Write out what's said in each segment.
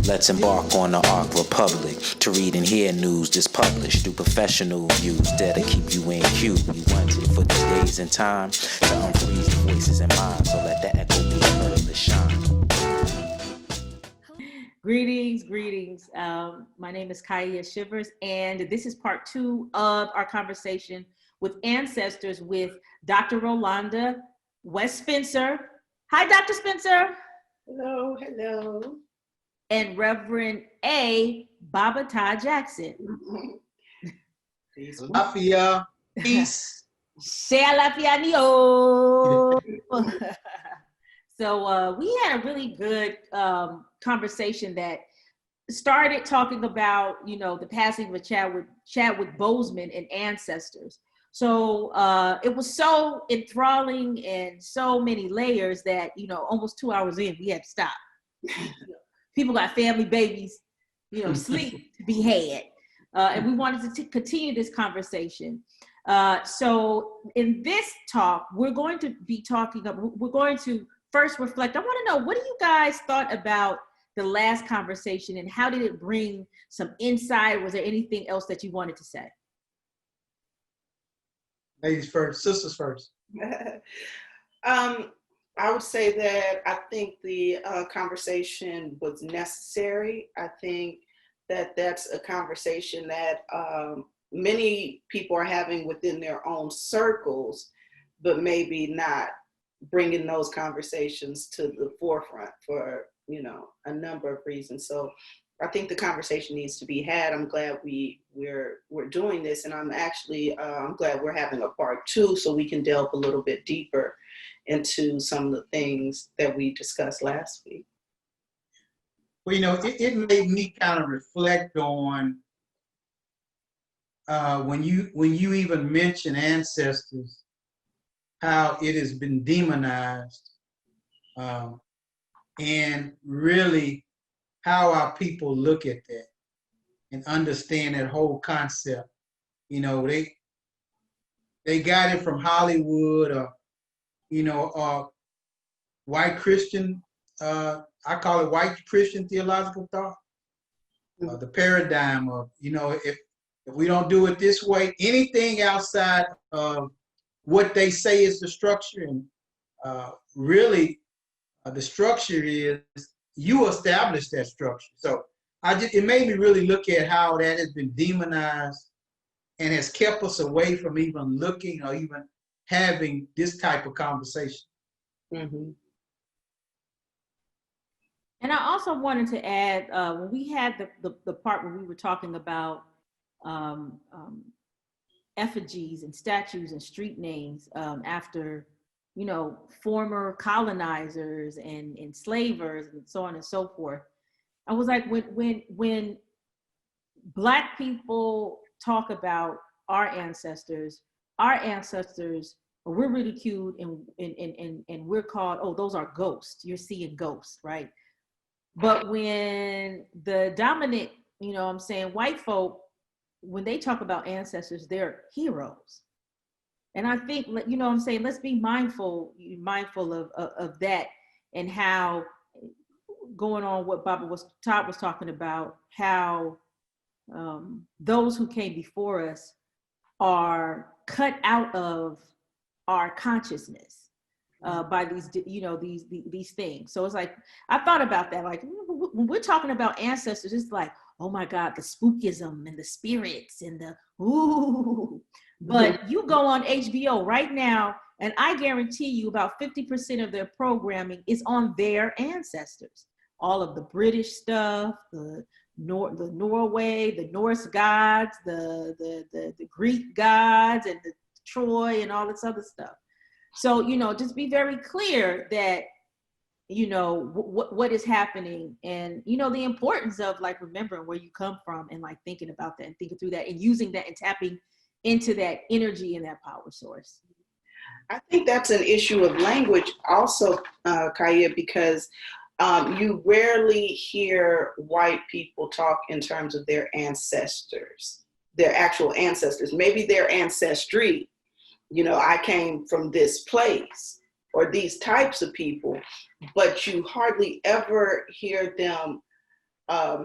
Let's embark on the Ark Republic to read and hear news just published through professional views. There to keep you in queue. We wanted for the days and time to unfreeze the voices and minds. So let the echo be heard to shine. Greetings. My name is Kaia Shivers, and this is part 2 of our conversation with ancestors with Dr. Rolanda West Spencer. Hi, Dr. Spencer. Hello. And Reverend A. Baba Todd Jackson. Peace. Lafia. Peace. Shea Lafianio. So we had a really good conversation that started talking about, the passing of Chadwick Boseman and ancestors. So it was so enthralling and so many layers that, almost 2 hours in, we had to stop. People got family, babies, sleep to be had. And we wanted to continue this conversation. So in this talk, we're going to first reflect. I want to know, what do you guys thought about the last conversation and how did it bring some insight? Was there anything else that you wanted to say? Ladies first, sisters first. I would say that I think the conversation was necessary. I think that that's a conversation that many people are having within their own circles, but maybe not bringing those conversations to the forefront for, a number of reasons. So I think the conversation needs to be had. I'm glad we're doing this, and I'm actually I'm glad we're having a part 2 so we can delve a little bit deeper into some of the things that we discussed last week. Well, it made me kind of reflect on when you even mention ancestors, how it has been demonized, and really how our people look at that and understand that whole concept. They got it from Hollywood or white Christian, I call it white Christian theological thought. The paradigm of, if we don't do it this way, anything outside of what they say is the structure, and really the structure is you establish that structure. So it made me really look at how that has been demonized and has kept us away from even looking or even having this type of conversation. Mm-hmm. And I also wanted to add, when we had the part where we were talking about effigies and statues and street names after, former colonizers and enslavers and so on and so forth. I was like, when Black people talk about our ancestors, we're ridiculed and we're called, oh, those are ghosts. You're seeing ghosts, right? But when the dominant, white folk, when they talk about ancestors, they're heroes. And I think, let's be mindful of that, and how, going on what Todd was talking about, how those who came before us are cut out of our consciousness by these things. So it's like, I thought about that, like when we're talking about ancestors, it's like, oh my God, the spookism and the spirits and the ooh. But you go on HBO right now, and I guarantee you about 50% of their programming is on their ancestors. All of the British stuff, the Norway, the Norse gods, the Greek gods, and the Troy and all this other stuff. So, just be very clear that, what is happening, and, the importance of like remembering where you come from and like thinking about that and thinking through that and using that and tapping into that energy and that power source. I think that's an issue of language also, Kaia, because you rarely hear white people talk in terms of their ancestors, their actual ancestors, maybe their ancestry. I came from this place, or these types of people, but you hardly ever hear them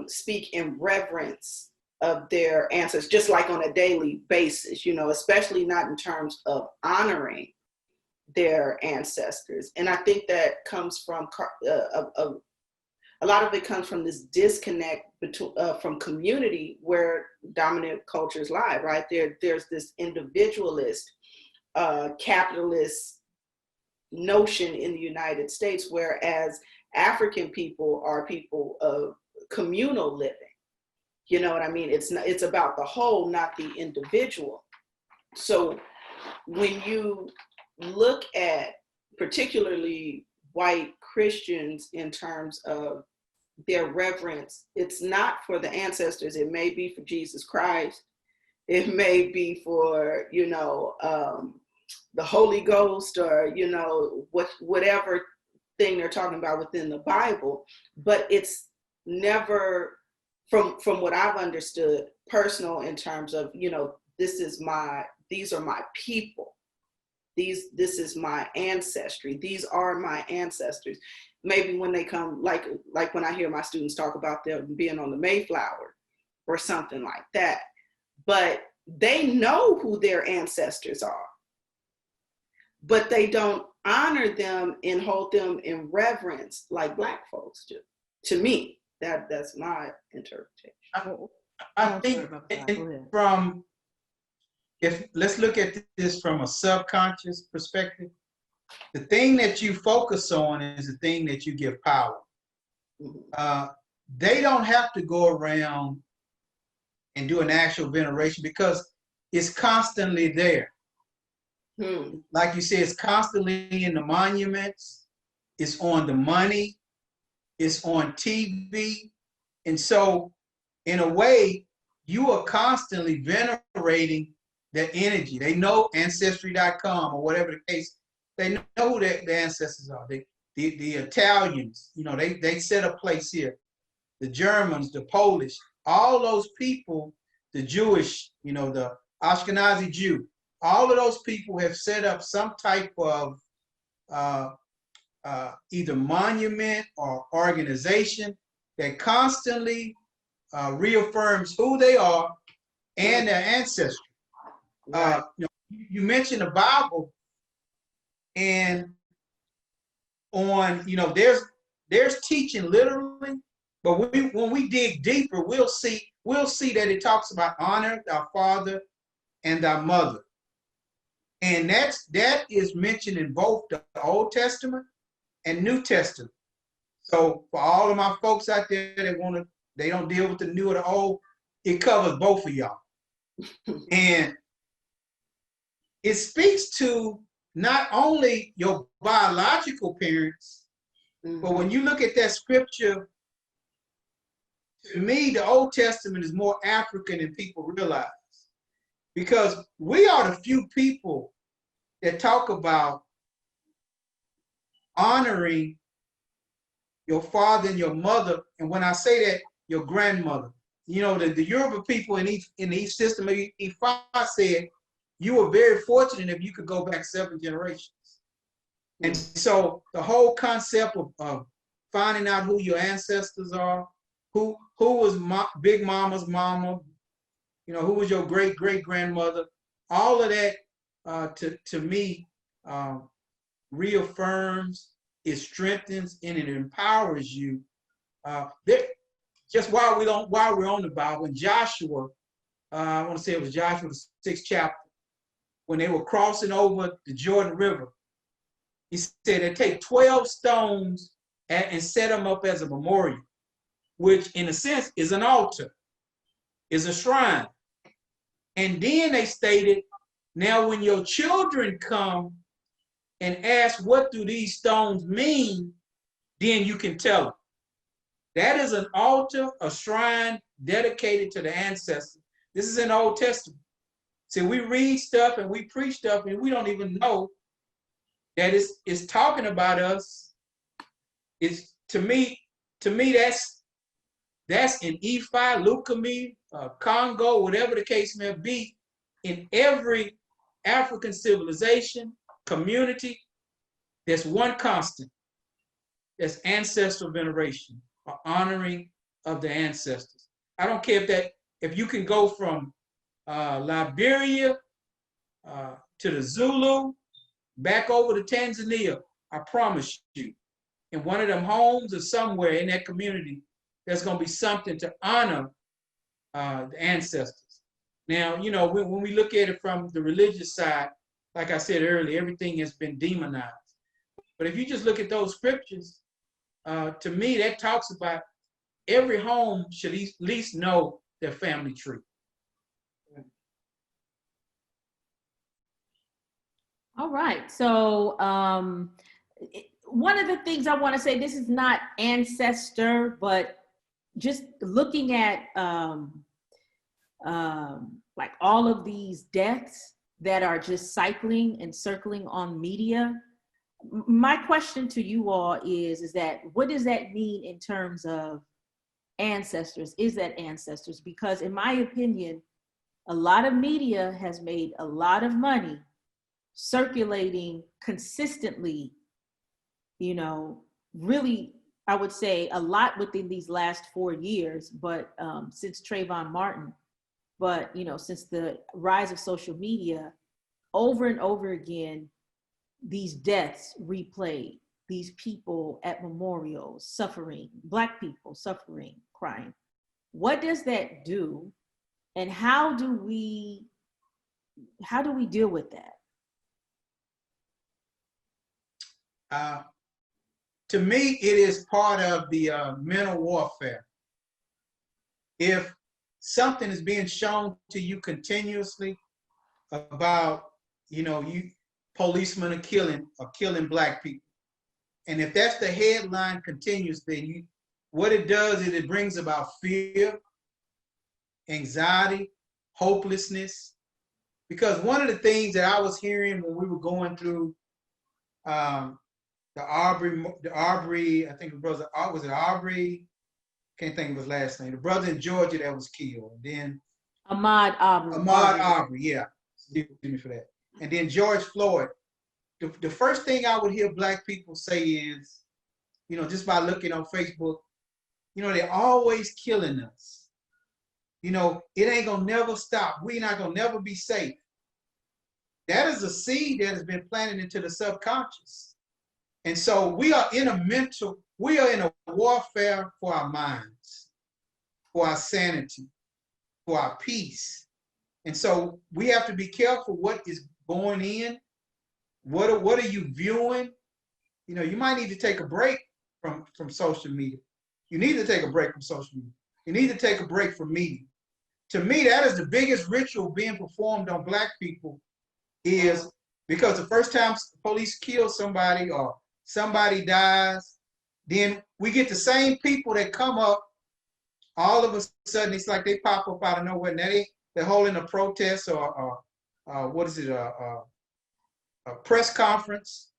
speak in reverence of their ancestors, just like on a daily basis, especially not in terms of honoring their ancestors. And I think that comes from a lot of it comes from this disconnect between from community where dominant cultures lie, right? There's this individualist, capitalist notion in the United States, whereas African people are people of communal living. You know what I mean? It's about the whole, not the individual. So when you look at particularly white Christians in terms of their reverence, it's not for the ancestors. It may be for Jesus Christ. It may be for, the Holy Ghost, or, whatever thing they're talking about within the Bible. But it's never, from what I've understood, personal in terms of, these are my people. This is my ancestry. These are my ancestors. Maybe when they come, like when I hear my students talk about them being on the Mayflower or something like that, but they know who their ancestors are, but they don't honor them and hold them in reverence like Black folks do. To me, that's my interpretation. I think let's look at this from a subconscious perspective. The thing that you focus on is the thing that you give power. They don't have to go around and do an actual veneration because it's constantly there. Like you said, it's constantly in the monuments, it's on the money, it's on TV. And so in a way, you are constantly venerating their energy. They know Ancestry.com or whatever the case. They know who their ancestors are. The Italians, they set a place here. The Germans, the Polish, all those people, the Jewish, the Ashkenazi Jew, all of those people have set up some type of either monument or organization that constantly reaffirms who they are and their ancestry. Right. You mentioned the Bible, and on there's teaching literally, but when we dig deeper, we'll see that it talks about honor thy father and thy mother, and that is mentioned in both the Old Testament and New Testament. So for all of my folks out there that they don't deal with the new or the old, it covers both of y'all. And it speaks to not only your biological parents, but when you look at that scripture, to me, the Old Testament is more African than people realize. Because we are the few people that talk about honoring your father and your mother. And when I say that, your grandmother. The Yoruba people in the East system, Ifa said, you were very fortunate if you could go back 7 generations. And so the whole concept of finding out who your ancestors are, who was Big Mama's mama, who was your great-great-grandmother, all of that to me reaffirms, it strengthens, and it empowers you. Just while we're on the Bible, in Joshua, I want to say it was Joshua, the 6th chapter, when they were crossing over the Jordan River, he said they take 12 stones and set them up as a memorial, which in a sense is an altar, is a shrine. And then they stated, now when your children come and ask, what do these stones mean? Then you can tell them. That is an altar, a shrine dedicated to the ancestors. This is in the Old Testament. See, we read stuff and we preach stuff and we don't even know that it's talking about us. It's to me that's in Ephi, Lukumi, Congo, whatever the case may be, in every African civilization, community, there's one constant. That's ancestral veneration, or honoring of the ancestors. I don't care if you can go from Liberia to the Zulu, back over to Tanzania, I promise you, in one of them homes or somewhere in that community, there's going to be something to honor the ancestors. Now, you know, when we look at it from the religious side, like I said earlier, everything has been demonized. But if you just look at those scriptures, to me, that talks about every home should at least know their family tree. All right. So one of the things I want to say, this is not ancestor, but just looking at like all of these deaths that are just cycling and circling on media. My question to you all is that what does that mean in terms of ancestors? Is that ancestors? Because in my opinion, a lot of media has made a lot of money circulating consistently, you know, really, I would say a lot within these last 4 years, but since Trayvon Martin, but, you know, since the rise of social media, over and over again, these deaths replayed, these people at memorials suffering, Black people suffering, crying. What does that do? And how do we deal with that? To me, it is part of the mental warfare. If something is being shown to you continuously about, you know, policemen are killing Black people, and if that's the headline continues, then what it does is it brings about fear, anxiety, hopelessness. Because one of the things that I was hearing when we were going through the Arbery, I think it was it Arbery? Can't think of his last name. The brother in Georgia that was killed. And then Ahmaud Arbery. Ahmaud Arbery, yeah. Excuse me for that. And then George Floyd. The first thing I would hear Black people say is, you know, just by looking on Facebook, you know, they're always killing us. You know, it ain't gonna never stop. We're not gonna never be safe. That is a seed that has been planted into the subconscious. And so we are in a warfare for our minds, for our sanity, for our peace. And so we have to be careful what is going in. What are you viewing? You know, you might need to take a break from social media. You need to take a break from social media. You need to take a break from media. To me, that is the biggest ritual being performed on Black people, is because the first time the police kill somebody or somebody dies, then we get the same people that come up, all of a sudden it's like they pop up out of nowhere, and they're holding a protest or a press conference.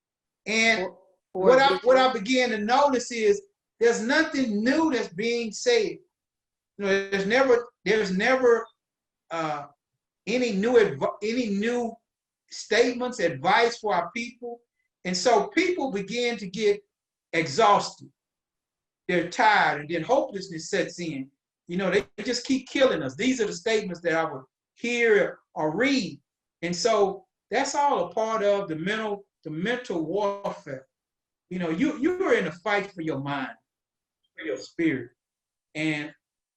And what I began to notice is there's nothing new that's being said. You know, there's never any new statements, advice for our people. And so people begin to get exhausted. They're tired, and then hopelessness sets in. You know, they just keep killing us. These are the statements that I would hear or read. And so that's all a part of the mental warfare. You know, you are in a fight for your mind, for your spirit. And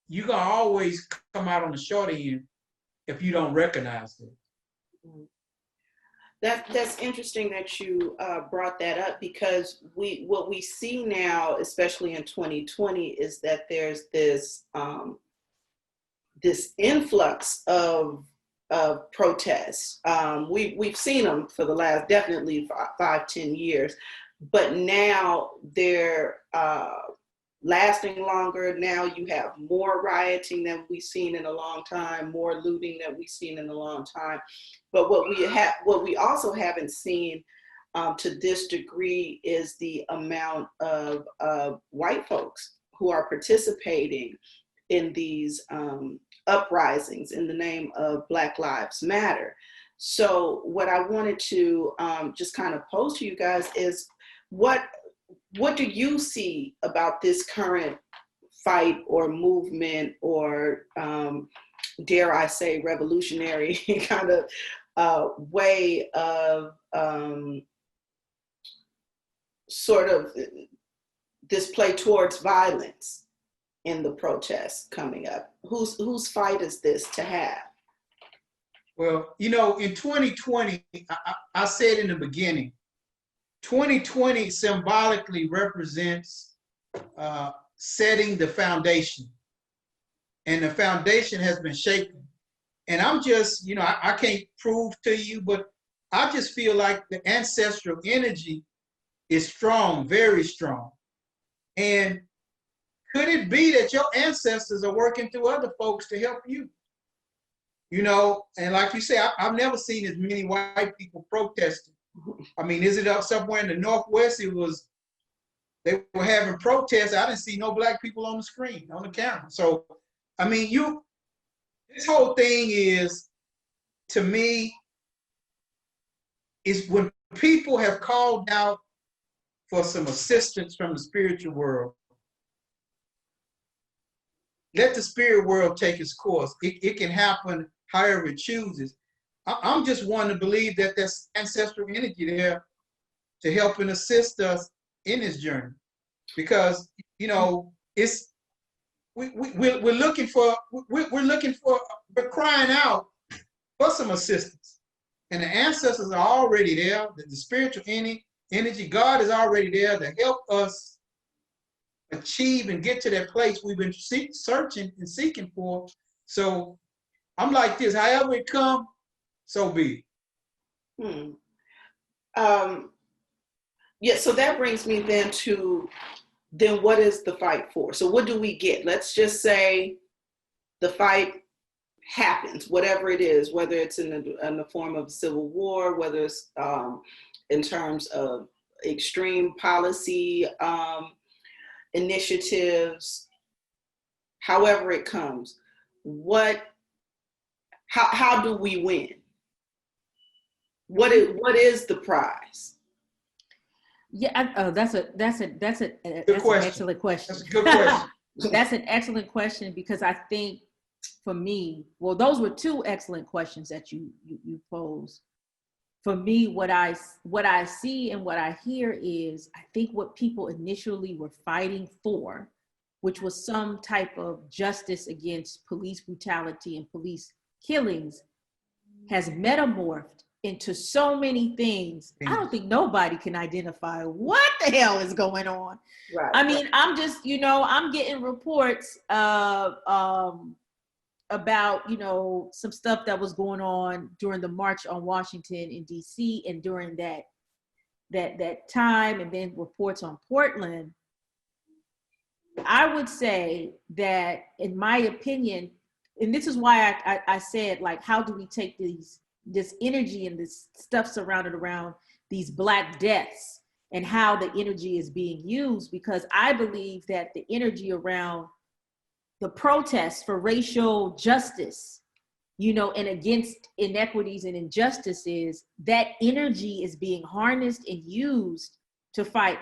you're gonna always come out on the short end if you don't recognize it. That's interesting that you brought that up, because what we see now, especially in 2020, is that there's this this influx of protests. We've seen them for the last definitely 5-10 years, but now they're lasting longer. Now you have more rioting than we've seen in a long time, more looting than we've seen in a long time. But what we also haven't seen to this degree is the amount of white folks who are participating in these uprisings in the name of Black Lives Matter. So what I wanted to just kind of pose to you guys is, what do you see about this current fight or movement or dare I say revolutionary kind of way of sort of this play towards violence in the protests coming up? Whose fight is this to have? Well, you know, in 2020, I said in the beginning, 2020 symbolically represents setting the foundation. And the foundation has been shaken. And I'm just, you know, I can't prove to you, but I just feel like the ancestral energy is strong, very strong. And could it be that your ancestors are working through other folks to help you? You know, and like you say, I've never seen as many white people protesting. I mean, is it up somewhere in the Northwest? They were having protests. I didn't see no black people on the screen, on the camera. So, I mean, this whole thing is, to me, is when people have called out for some assistance from the spiritual world, let the spirit world take its course. It can happen however it chooses. I'm just one to believe that there's ancestral energy there to help and assist us in this journey, because you know we're looking for we're crying out for some assistance, and the ancestors are already there. The spiritual energy, God is already there to help us achieve and get to that place we've been searching and seeking for. So I'm like this: however it come, so be it. Yeah, so that brings me then to, then what is the fight for? So what do we get? Let's just say the fight happens, whatever it is, whether it's in the form of civil war, whether it's in terms of extreme policy initiatives, however it comes. How do we win? What is the prize? Yeah, that's an excellent question. That's a good question. That's an excellent question, because I think for me, well, those were two excellent questions that you posed. For me, what I see and what I hear is, I think what people initially were fighting for, which was some type of justice against police brutality and police killings, has metamorphed into so many things. I don't think nobody can identify what the hell is going on. Right. I mean, I'm just, I'm getting reports about, some stuff that was going on during the March on Washington in DC, and during that time, and then reports on Portland. I would say that, in my opinion, and this is why I said, like, how do we take this energy and this stuff surrounded around these Black deaths, and how the energy is being used? Because I believe that the energy around the protests for racial justice, and against inequities and injustices, that energy is being harnessed and used to fight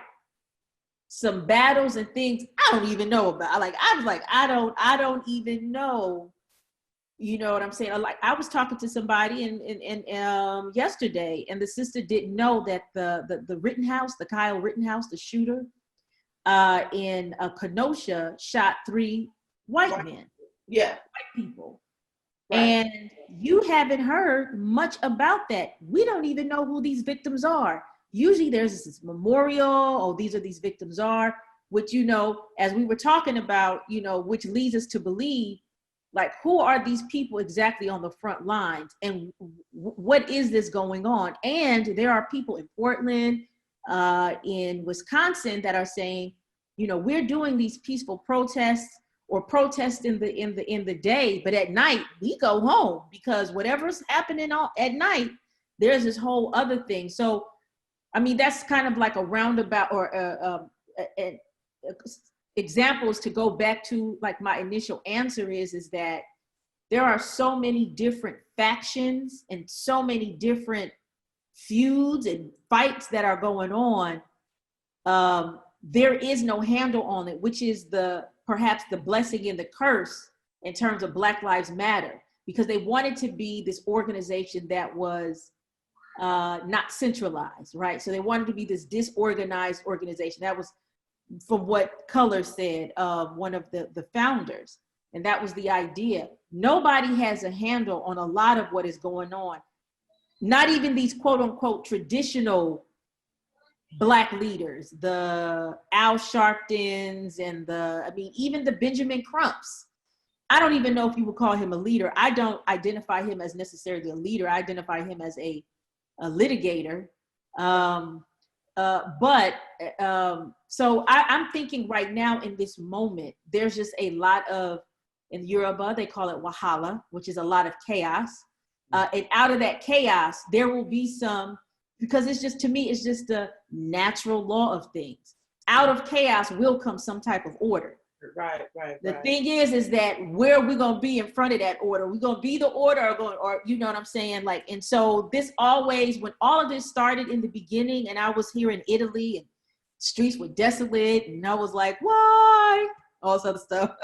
some battles and things I don't even know about. Like, I was like, I don't even know. You know what I'm saying? Like, I was talking to somebody and yesterday, and the sister didn't know that the Rittenhouse, the Kyle Rittenhouse, the shooter in Kenosha, shot 3 white men. Yeah. White people. Right. And you haven't heard much about that. We don't even know who these victims are. Usually there's this memorial, oh, these victims are, which, as we were talking about, which leads us to believe, like, who are these people exactly on the front lines, and what is this going on? And there are people in Portland, in Wisconsin, that are saying, we're doing these peaceful protests or protests in the day, but at night we go home, because whatever's happening at night, there's this whole other thing. So, I mean, that's kind of like a roundabout, or examples to go back to, like, my initial answer is that there are so many different factions and so many different feuds and fights that are going on. There is no handle on it, which is the perhaps the blessing and the curse in terms of Black Lives Matter, because they wanted to be this organization that was not centralized, right? So they wanted to be this disorganized organization. That was from what Color said, one of the founders. And that was the idea. Nobody has a handle on a lot of what is going on. Not even these quote unquote traditional Black leaders, the Al Sharptons and even the Benjamin Crumps. I don't even know if you would call him a leader. I don't identify him as necessarily a leader. I identify him as a litigator. So I'm thinking right now in this moment, there's just a lot of, in Yoruba, they call it wahala, which is a lot of chaos. And out of that chaos, there will be some, because it's just, to me, it's just the natural law of things. Out of chaos will come some type of order. Right. The thing is that where we're going to be in front of that order, we're going to be the order or you know what I'm saying? Like, and so this always, when all of this started in the beginning and I was here in Italy and streets were desolate and I was like, why? All this other stuff.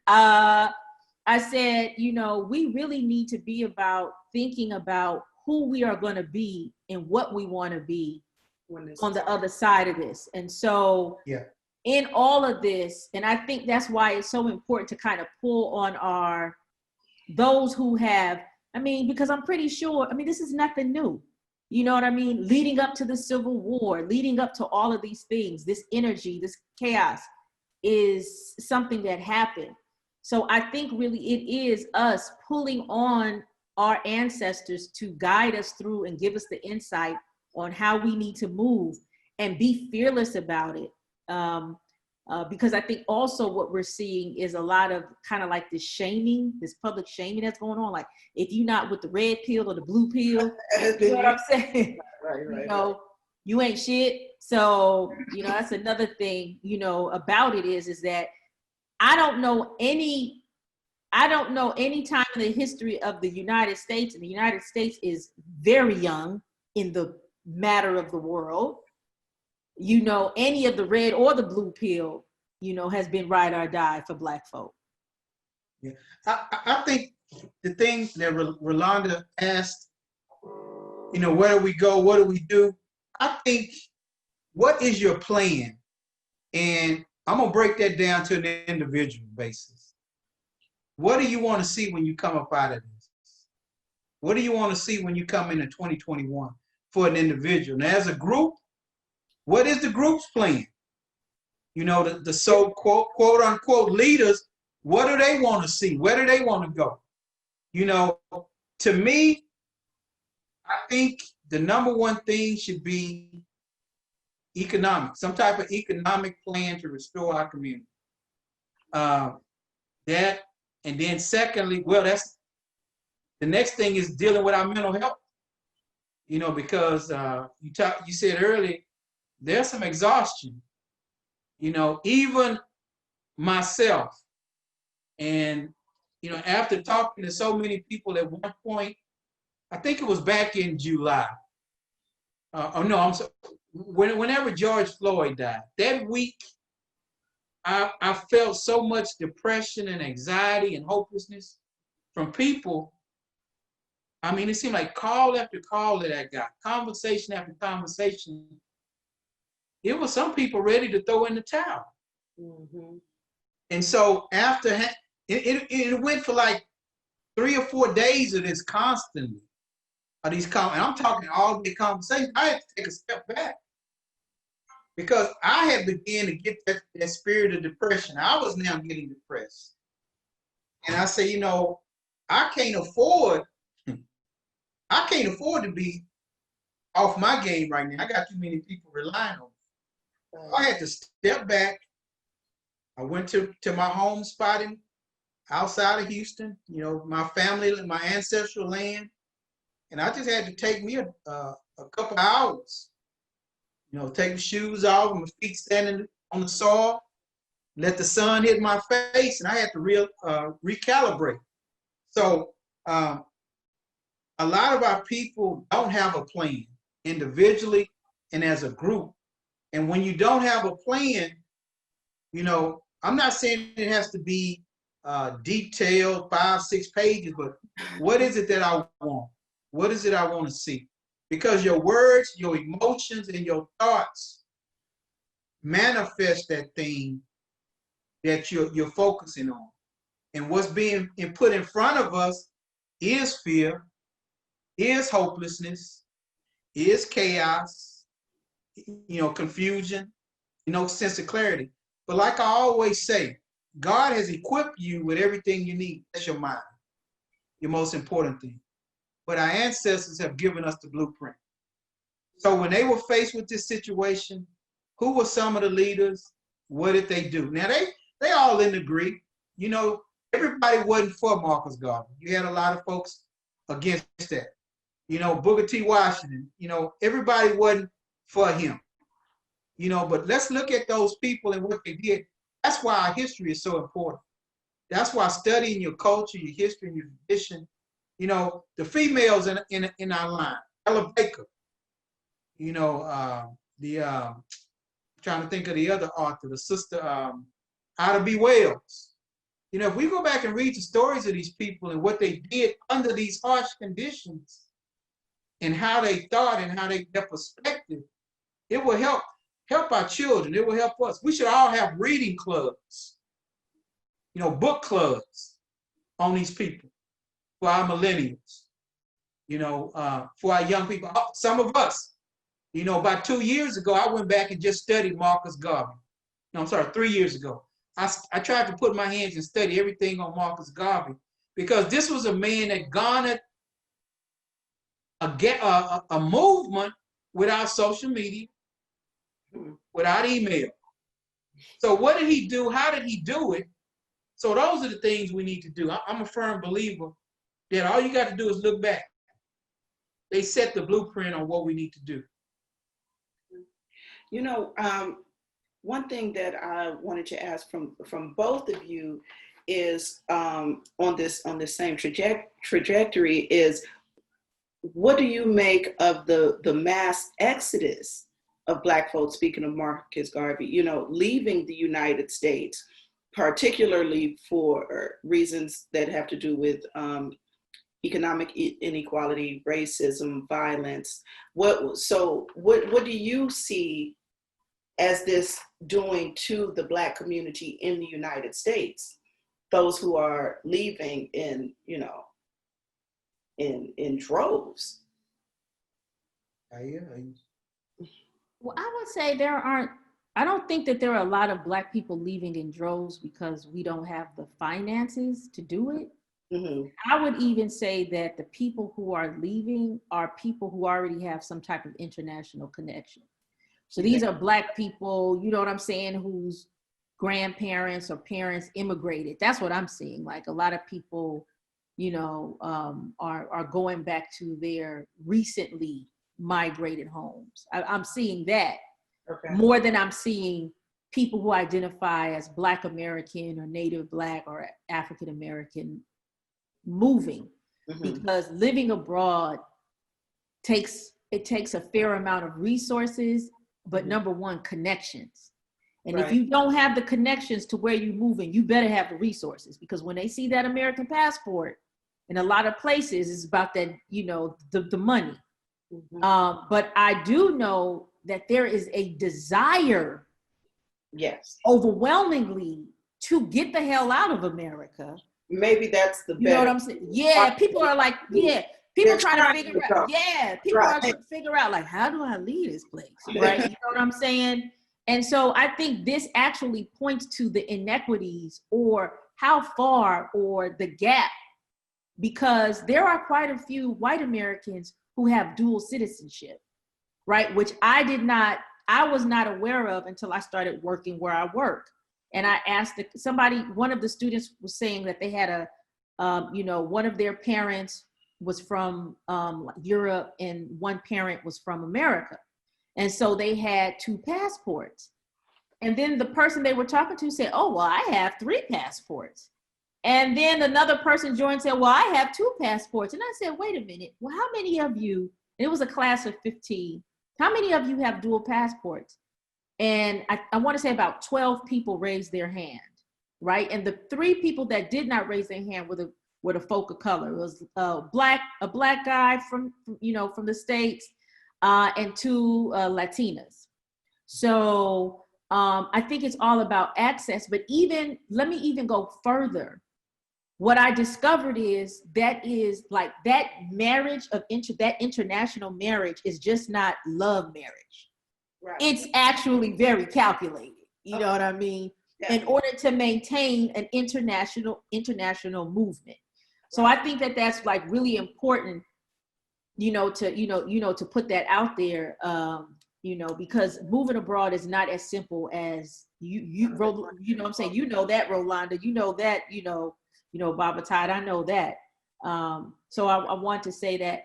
I said, we really need to be about thinking about who we are going to be and what we want to be on the other side of this. And so in all of this, and I think that's why it's so important to kind of pull on those who have, because I'm pretty sure, this is nothing new. You know what I mean? Leading up to the Civil War, leading up to all of these things, this energy, this chaos is something that happened. So I think really it is us pulling on our ancestors to guide us through and give us the insight on how we need to move and be fearless about it. Because I think also what we're seeing is a lot of kind of like this shaming, this public shaming that's going on. Like if you're not with the red pill or the blue pill, you know what I'm saying? Right. You ain't shit. So, that's another thing, about it is that I don't know any time in the history of the United States, and the United States is very young in the matter of the world, any of the red or the blue pill, has been ride or die for Black folk. Yeah, I think the thing that Rolanda asked, where do we go? What do we do? I think, what is your plan? And I'm going to break that down to an individual basis. What do you want to see when you come up out of this? What do you want to see when you come into 2021 for an individual? Now, as a group, what is the group's plan? The so-called, quote-unquote leaders, what do they want to see? Where do they want to go? To me, I think the number one thing should be economic, some type of economic plan to restore our community. That, and then secondly, that's the next thing is dealing with our mental health. Because you said earlier, there's some exhaustion. Even myself, and after talking to so many people at one point, I think it was back in July. Whenever George Floyd died, that week, I felt so much depression and anxiety and hopelessness from people. It seemed like call after call that I got, conversation after conversation. It was some people ready to throw in the towel. Mm-hmm. And so after, it went for like 3 or 4 days of this constantly. And I'm talking all day conversation. I had to take a step back because I had begun to get that spirit of depression. I was now getting depressed. And I say, I can't afford to be off my game right now. I got too many people relying on me. I had to step back. I went to my home spot outside of Houston, my family, my ancestral land. And I just had to take me a couple of hours, take the shoes off, and my feet standing on the soil, let the sun hit my face, and I had to recalibrate. So a lot of our people don't have a plan individually and as a group. And when you don't have a plan, I'm not saying it has to be detailed, 5-6 pages, but what is it that I want? What is it I want to see? Because your words, your emotions, and your thoughts manifest that thing that you're focusing on. And what's being put in front of us is fear, is hopelessness, is chaos, confusion, sense of clarity. But like I always say, God has equipped you with everything you need. That's your mind, your most important thing. But our ancestors have given us the blueprint. So when they were faced with this situation, who were some of the leaders? What did they do? Now they all didn't agree. Everybody wasn't for Marcus Garvey. You had a lot of folks against that. Booker T. Washington, everybody wasn't for him. But let's look at those people and what they did. That's why our history is so important. That's why studying your culture, your history, and your tradition, the females in our line, Ella Baker, trying to think of the other author, the sister, Ida B. Wells. If we go back and read the stories of these people and what they did under these harsh conditions and how they thought and how they their perspective, it will help our children. It will help us. We should all have reading clubs, book clubs on these people for our millennials, for our young people. Some of us, about 2 years ago, I went back and just studied Marcus Garvey. No, I'm sorry, 3 years ago. I tried to put my hands and study everything on Marcus Garvey because this was a man that garnered a movement without social media, without email. So what did he do? How did he do it? So those are the things we need to do. I'm a firm believer that all you got to do is look back. They set the blueprint on what we need to do. One thing that I wanted to ask from both of you is on this same trajectory is, what do you make of the mass exodus of Black folks, speaking of Marcus Garvey, leaving the United States, particularly for reasons that have to do with economic inequality, racism, violence. What do you see as this doing to the Black community in the United States? Those who are leaving in droves. Well, I would say I don't think that there are a lot of Black people leaving in droves because we don't have the finances to do it. Mm-hmm. I would even say that the people who are leaving are people who already have some type of international connection. So these are Black people, you know what I'm saying, whose grandparents or parents immigrated. That's what I'm seeing. Like a lot of people, are going back to their recently migrated homes. I'm seeing that more than I'm seeing people who identify as Black American or Native Black or African American moving, because living abroad takes a fair amount of resources, but number one, connections. And if you don't have the connections to where you're moving, you better have the resources, because when they see that American passport in a lot of places, it's about that, the money. But I do know that there is a desire, overwhelmingly, to get the hell out of America. Maybe that's the You know what I'm saying? Yeah, people are like, people trying to figure out. Yeah, people are trying to figure out, like, how do I leave this place? Right? You know what I'm saying? And so I think this actually points to the inequities or how far or the gap, because there are quite a few white Americans who have dual citizenship, right? Which I was not aware of until I started working where I work. And I asked one of the students was saying that they had one of their parents was from Europe and one parent was from America. And so they had 2 passports. And then the person they were talking to said, oh, well, I have 3 passports. And then another person joined and said, well, I have 2 passports. And I said, wait a minute, well, how many of you, and it was a class of 15, how many of you have dual passports? And I want to say about 12 people raised their hand. right? And the three people that did not raise their hand were the folk of color. It was a black guy from the States, and two Latinas. So I think it's all about access. But let me even go further. What I discovered is that marriage that international marriage is just not love marriage. Right. It's actually very calculated. You know what I mean? Yeah. In order to maintain an international movement. So I think that that's like really important, to put that out there, because moving abroad is not as simple as you know what I'm saying? You know that, Rolanda, you know that, Baba Todd, I know that. So I want to say that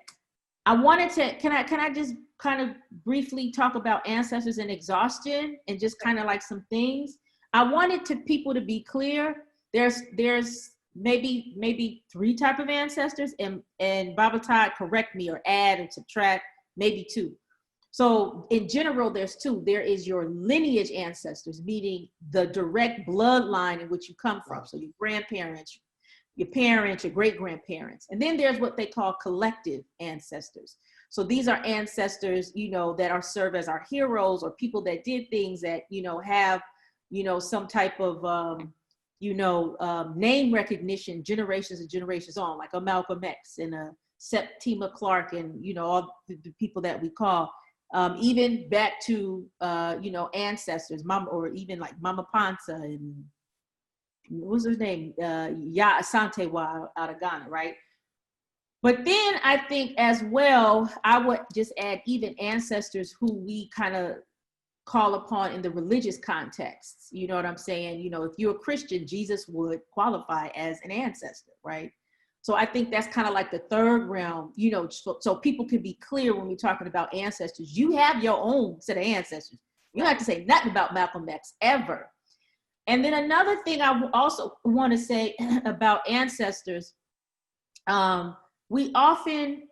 can I just kind of briefly talk about ancestors and exhaustion and just kind of like some things. I wanted people to be clear. There's maybe three type of ancestors, and Baba Todd, correct me or add or subtract, maybe two. So in general, there's two. There is your lineage ancestors, meaning the direct bloodline in which you come from. So your grandparents, your parents, your great-grandparents. And then there's what they call collective ancestors. So these are ancestors, that are served as our heroes, or people that did things that, have, some type of, name recognition generations and generations on, like a Malcolm X and a Septima Clark and, all the people that we call, even back to, ancestors, or even like Mama Panza and what's his name? Ya Asante Wa out of Ghana, right? But then I think as well, I would just add even ancestors who we kind of call upon in the religious contexts. You know what I'm saying? If you're a Christian, Jesus would qualify as an ancestor, right? So I think that's kind of like the third realm, so people can be clear when we're talking about ancestors. You have your own set of ancestors. You don't have to say nothing about Malcolm X ever. And then another thing I also want to say about ancestors, we often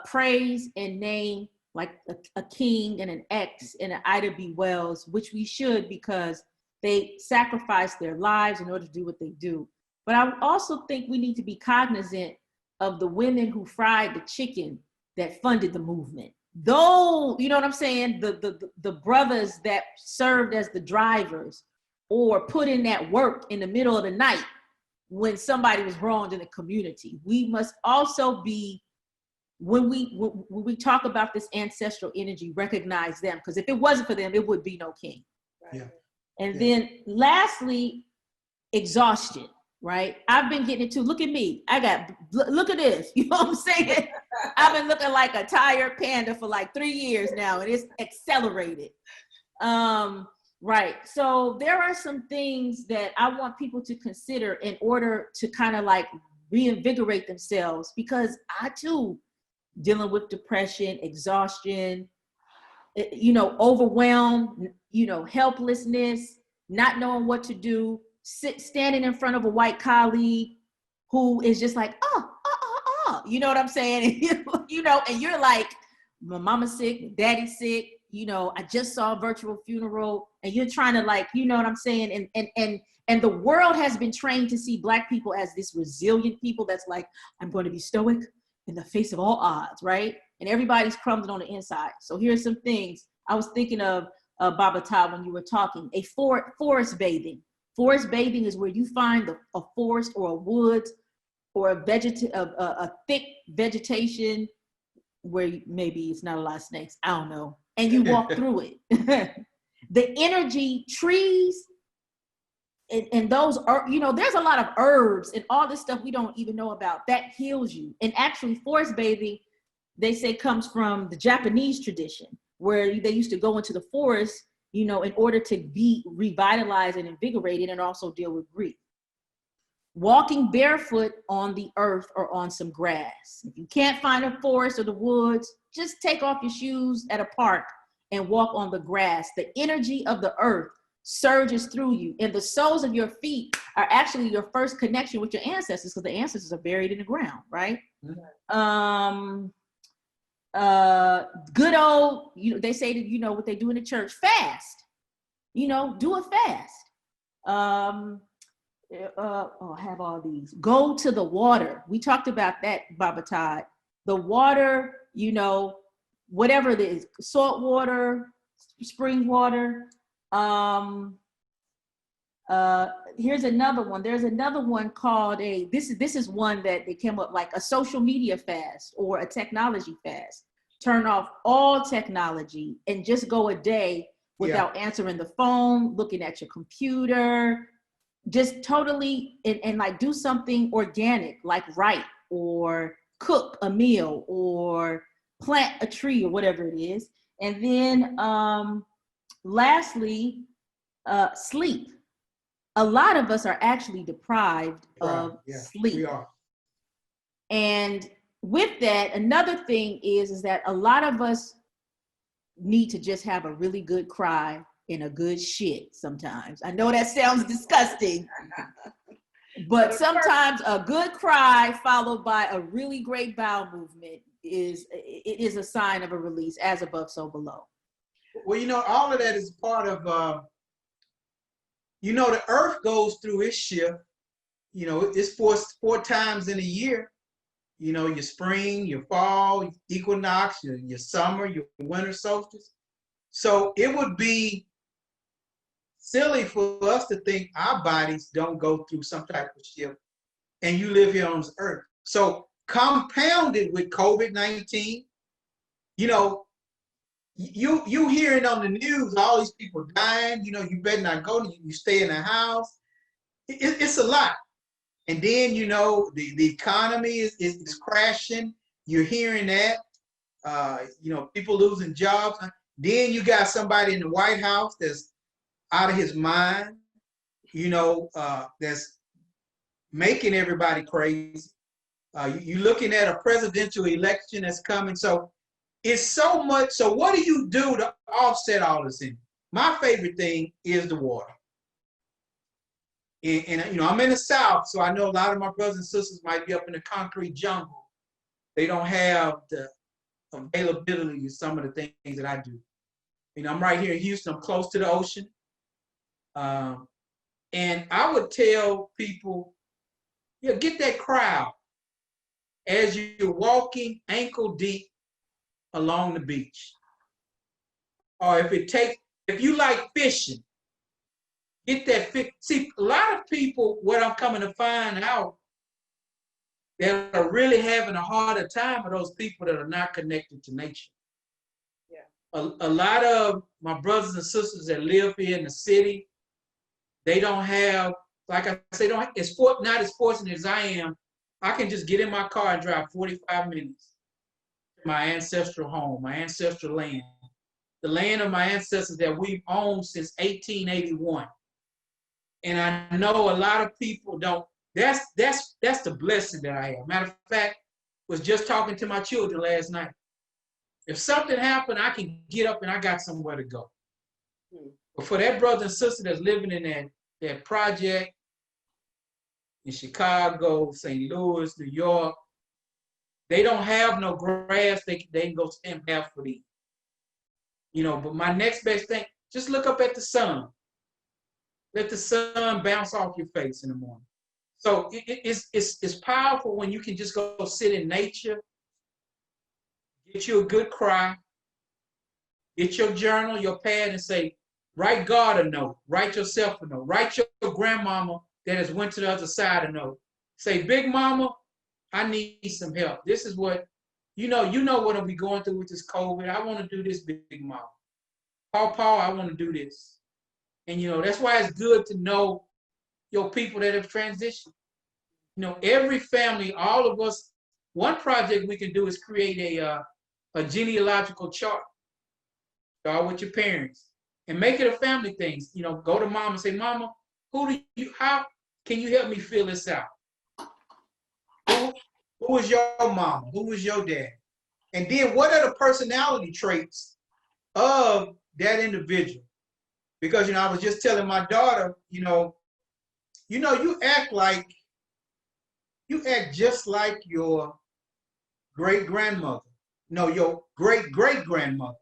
praise and name like a King and an X and an Ida B. Wells, which we should, because they sacrificed their lives in order to do what they do. But I also think we need to be cognizant of the women who fried the chicken that funded the movement. Though, you know what I'm saying? The brothers that served as the drivers or put in that work in the middle of the night when somebody was wronged in the community. We must also be, when we talk about this ancestral energy, recognize them, because if it wasn't for them, it would be no king. Yeah. And then lastly, exhaustion, right? I've been getting it too. Look at me. Look at this. You know what I'm saying? I've been looking like a tired panda for like 3 years now, and it's accelerated. Right. So there are some things that I want people to consider in order to kind of like reinvigorate themselves, because I too, dealing with depression, exhaustion, overwhelm, helplessness, not knowing what to do, standing in front of a white colleague who is just like, you know what I'm saying? And you're like, my mama's sick, daddy's sick, I just saw a virtual funeral, and you're trying to like, you know what I'm saying? And the world has been trained to see Black people as this resilient people that's like, I'm going to be stoic in the face of all odds, right? And everybody's crumbling on the inside. So here's some things I was thinking of, Baba Todd, when you were talking. Forest bathing. Forest bathing is where you find a forest or a woods or a thick vegetation where maybe it's not a lot of snakes, I don't know, and you walk through it. The energy, trees, and those are, there's a lot of herbs and all this stuff we don't even know about that heals you. And actually forest bathing, they say, comes from the Japanese tradition, where they used to go into the forest, in order to be revitalized and invigorated and also deal with grief. Walking barefoot on the earth or on some grass. If you can't find a forest or the woods, just take off your shoes at a park and walk on the grass. The energy of the earth surges through you, and the soles of your feet are actually your first connection with your ancestors, because the ancestors are buried in the ground, right? Mm-hmm. Good old, they say that, what they do in the church, fast, do a fast. have all these. Go to the water. We talked about that, Baba Todd. The water, you know, whatever it is, salt water, spring water. Here's another one. There's another one called this is one that they came up, like a social media fast or a technology fast. Turn off all technology and just go a day without answering the phone, looking at your computer, just totally, and like do something organic, like write or cook a meal or plant a tree or whatever it is. And then lastly, sleep. A lot of us are actually deprived of sleep. We are. And with that, another thing is that a lot of us need to just have a really good cry and a good shit sometimes. I know that sounds disgusting, but sometimes a good cry followed by a really great bowel movement is a sign of a release, as above, so below. Well, you know, all of that is part of, you know, the earth goes through its shift. You know, it's four times in a year. You know, your spring, your fall, equinox, your summer, your winter solstice. So it would be silly for us to think our bodies don't go through some type of shift, and you live here on this earth. So compounded with COVID-19, you know, you hearing on the news all these people dying. You know, you better not go. You stay in the house. It's a lot. And then, you know, the economy is crashing. You're hearing that. You know, people losing jobs. Then you got somebody in the White House that's out of his mind, you know, that's making everybody crazy. You're looking at a presidential election that's coming. So it's so much. So what do you do to offset all this in? My favorite thing is the water. And you know, I'm in the South, so I know a lot of my brothers and sisters might be up in the concrete jungle. They don't have the availability of some of the things that I do. You know, I'm right here in Houston. I'm close to the ocean. And I would tell people, get that crowd as you're walking ankle deep along the beach. Or if you like fishing, get that fish. See, a lot of people, what I'm coming to find out, that are really having a harder time are those people that are not connected to nature. Yeah. A lot of my brothers and sisters that live here in the city, they don't have, like I say, not as fortunate as I am. I can just get in my car and drive 45 minutes to my ancestral home, my ancestral land, the land of my ancestors that we've owned since 1881. And I know a lot of people don't. That's the blessing that I have. Matter of fact, was just talking to my children last night. If something happened, I can get up and I got somewhere to go. But for that brother and sister that's living in that project in Chicago, St. Louis, New York, they don't have no grass they can go stand half for these. You know, but my next best thing, just look up at the sun. Let the sun bounce off your face in the morning. So it's powerful when you can just go sit in nature, get you a good cry, get your journal, your pad, and say, write God a note, write yourself a note, write your grandmama that has went to the other side a note. Say, Big Mama, I need some help. This is what, you know what I'll be going through with this COVID. I want to do this, Big Mama. Paul, I want to do this. And, you know, that's why it's good to know your people that have transitioned. You know, every family, all of us, one project we can do is create a genealogical chart. Start with your parents and make it a family thing. You know, go to mom and say, Mama, how can you help me fill this out? Who was your mama? Who was your dad? And then what are the personality traits of that individual? Because, you know, I was just telling my daughter, you act just like your great-grandmother. No, your great-great-grandmother.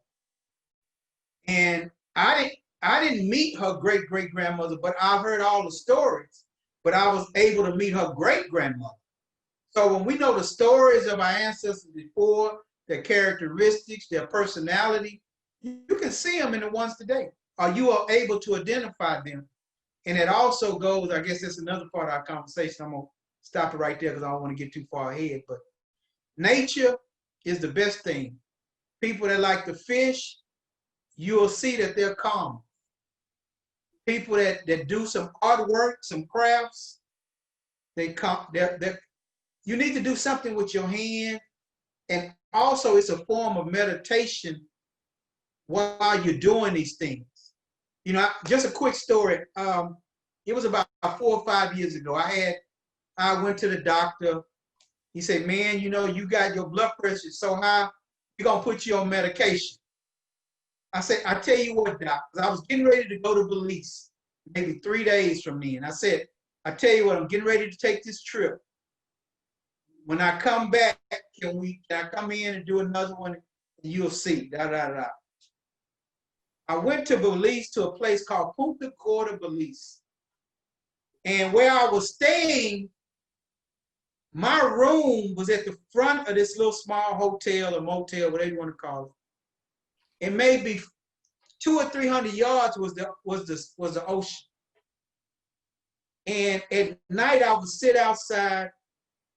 And I didn't meet her great-great-grandmother, but I've heard all the stories. but I was able to meet her great-grandmother. So when we know the stories of our ancestors before, their characteristics, their personality, you can see them in the ones today, or you are able to identify them. And it also goes, I guess that's another part of our conversation. I'm going to stop it right there because I don't want to get too far ahead. But nature is the best thing. People that like to fish, you'll see that they're calm. People that do some artwork, some crafts, you need to do something with your hand. And also it's a form of meditation while you're doing these things. You know, just a quick story. It was about 4 or 5 years ago. I went to the doctor. He said, man, you know, you got your blood pressure so high, we're going to put you on medication. I said, I tell you what, doc, I was getting ready to go to Belize, maybe 3 days from then. I said, I tell you what, I'm getting ready to take this trip. When I come back, can I come in and do another one? And you'll see, I went to Belize, to a place called Punta Gorda, Belize. And where I was staying, my room was at the front of this little small hotel or motel, whatever you want to call it. And maybe 200 or 300 yards was the ocean. And at night I would sit outside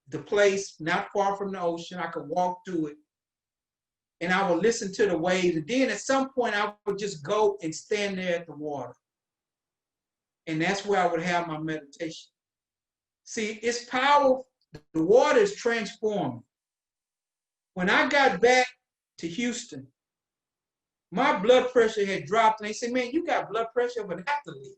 the place, not far from the ocean. I could walk to it, and I would listen to the waves. And then at some point I would just go and stand there at the water. And that's where I would have my meditation. See, it's powerful. The water is transforming. When I got back to Houston, my blood pressure had dropped, and they said, man, you got blood pressure of an athlete.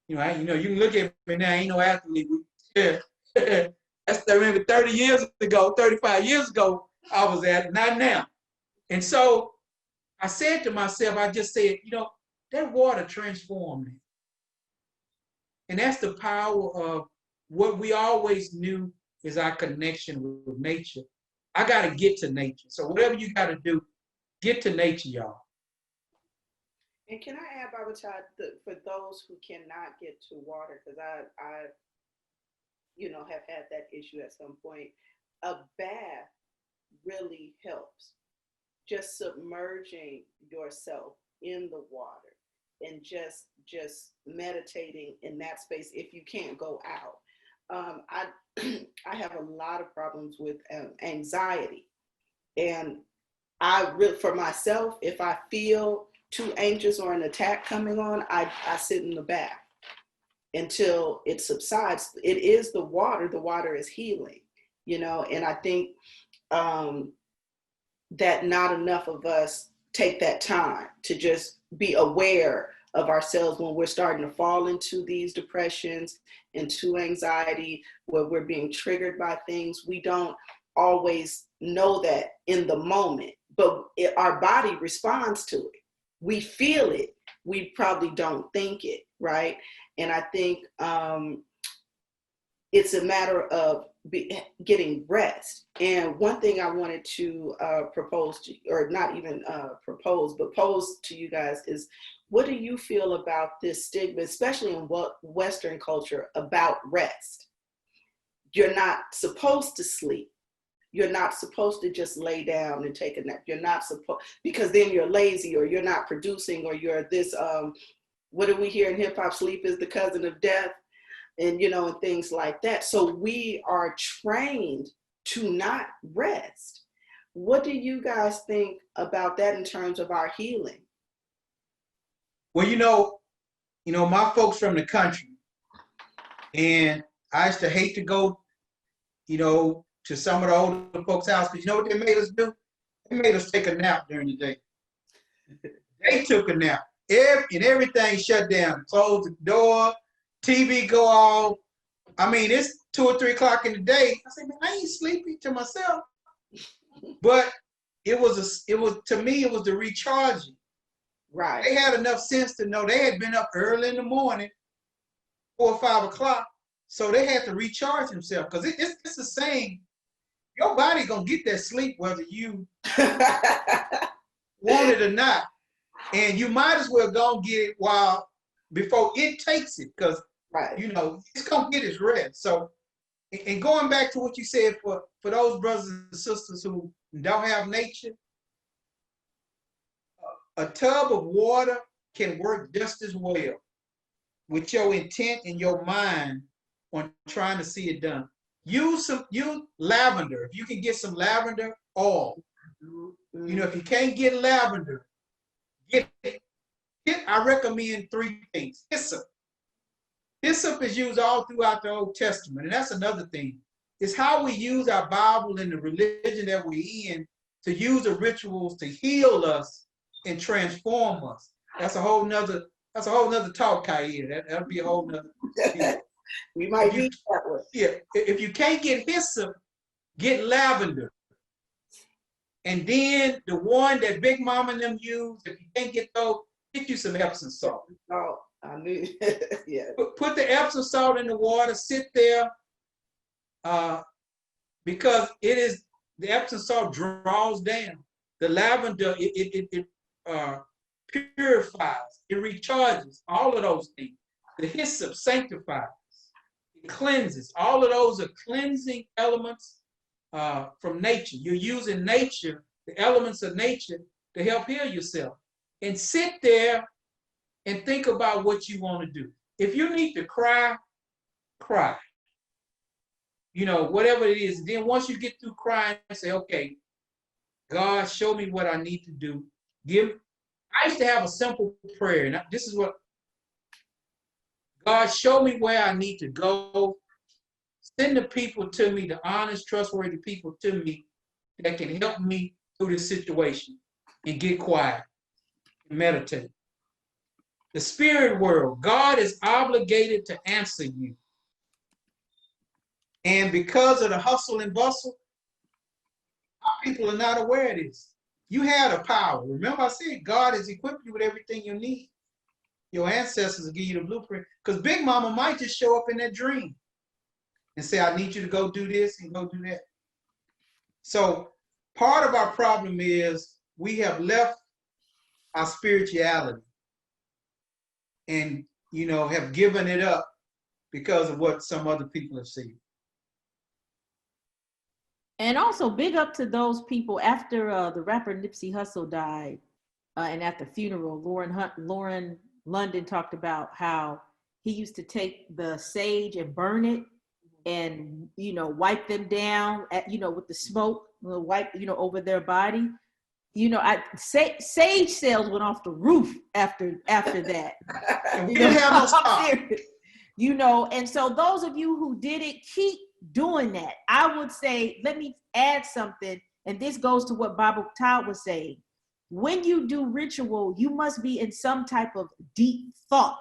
You know, you can look at me now, I ain't no athlete. Yeah. That's, I remember 30 years ago, 35 years ago, I was at, not now. And so I said to myself, I just said, you know, that water transformed me. And that's the power of what we always knew is our connection with nature. I got to get to nature. So whatever you got to do, get to nature, y'all. And can I add, Baba Todd, for those who cannot get to water, because I have had that issue at some point, a bath really helps. Just submerging yourself in the water and just meditating in that space if you can't go out. I have a lot of problems with anxiety, and for myself, if I feel too anxious or an attack coming on, I sit in the bath until it subsides. It is the water is healing, and I think that not enough of us take that time to just be aware of ourselves when we're starting to fall into these depressions, into anxiety, where we're being triggered by things. We don't always know that in the moment, but our body responds to it. We feel it. We probably don't think it, right? And I think it's a matter of getting rest. And one thing I wanted to propose to, or not even propose, but pose to you guys is, what do you feel about this stigma, especially in Western culture, about rest? You're not supposed to sleep. You're not supposed to just lay down and take a nap. You're not supposed, because then you're lazy, or you're not producing, or you're this, what do we hear in hip hop? Sleep is the cousin of death, and and things like that. So we are trained to not rest. What do you guys think about that in terms of our healing? Well, my folks from the country, and I used to hate to go, to some of the older folks' house, because you know what they made us do? They made us take a nap during the day. They took a nap. And everything shut down. Close the door, TV go off. I mean, it's 2 or 3 o'clock in the day. I said, man, I ain't sleepy to myself. But to me, it was the recharging. Right. They had enough sense to know they had been up early in the morning, 4 or 5 o'clock. So they had to recharge themselves, because it's the same. Your body gonna get that sleep whether you want it or not. And you might as well go and get it before it takes it, because Right. You know, it's gonna get its rest. So, and going back to what you said for those brothers and sisters who don't have nature, a tub of water can work just as well with your intent and your mind on trying to see it done. Use lavender. If you can get some lavender oil, you know, if you can't get lavender, get it. I recommend 3 things. Hyssop. Hyssop is used all throughout the Old Testament, and that's another thing. It's how we use our Bible and the religion that we're in to use the rituals to heal us and transform us. That's a whole nother talk, Kaia. That'll be a whole nother. We might use that one. Yeah, if you can't get hyssop, get lavender. And then the one that Big Mama and them use, if you can't get those, get you some Epsom salt. Oh, I knew. Yeah. Put the Epsom salt in the water, sit there, because the Epsom salt draws down. The lavender, it purifies, it recharges, all of those things. The hyssop sanctifies, it cleanses. All of those are cleansing elements from nature. You're using nature, the elements of nature, to help heal yourself. And sit there and think about what you want to do. If you need to cry, cry. You know, whatever it is. Then once you get through crying, say, okay, God, show me what I need to do. I used to have a simple prayer, and this is what, God, show me where I need to go. Send the people to me, the honest, trustworthy people to me that can help me through this situation, and get quiet and meditate. The spirit world, God is obligated to answer you. And because of the hustle and bustle, our people are not aware of this. You had a power. Remember I said, God has equipped you with everything you need. Your ancestors will give you the blueprint. Because Big Mama might just show up in that dream and say, I need you to go do this and go do that. So part of our problem is we have left our spirituality and, you know, have given it up because of what some other people have seen. And also big up to those people after the rapper Nipsey Hussle died, and at the funeral, Lauren London talked about how he used to take the sage and burn it and, you know, wipe them down at, you know, with the smoke, wipe, you know, over their body. You know, sage sales went off the roof after that. And we didn't have no stock. You know, and so those of you who did it, keep doing that. I would say, let me add something, and this goes to what Baba Todd was saying. When you do ritual, you must be in some type of deep thought.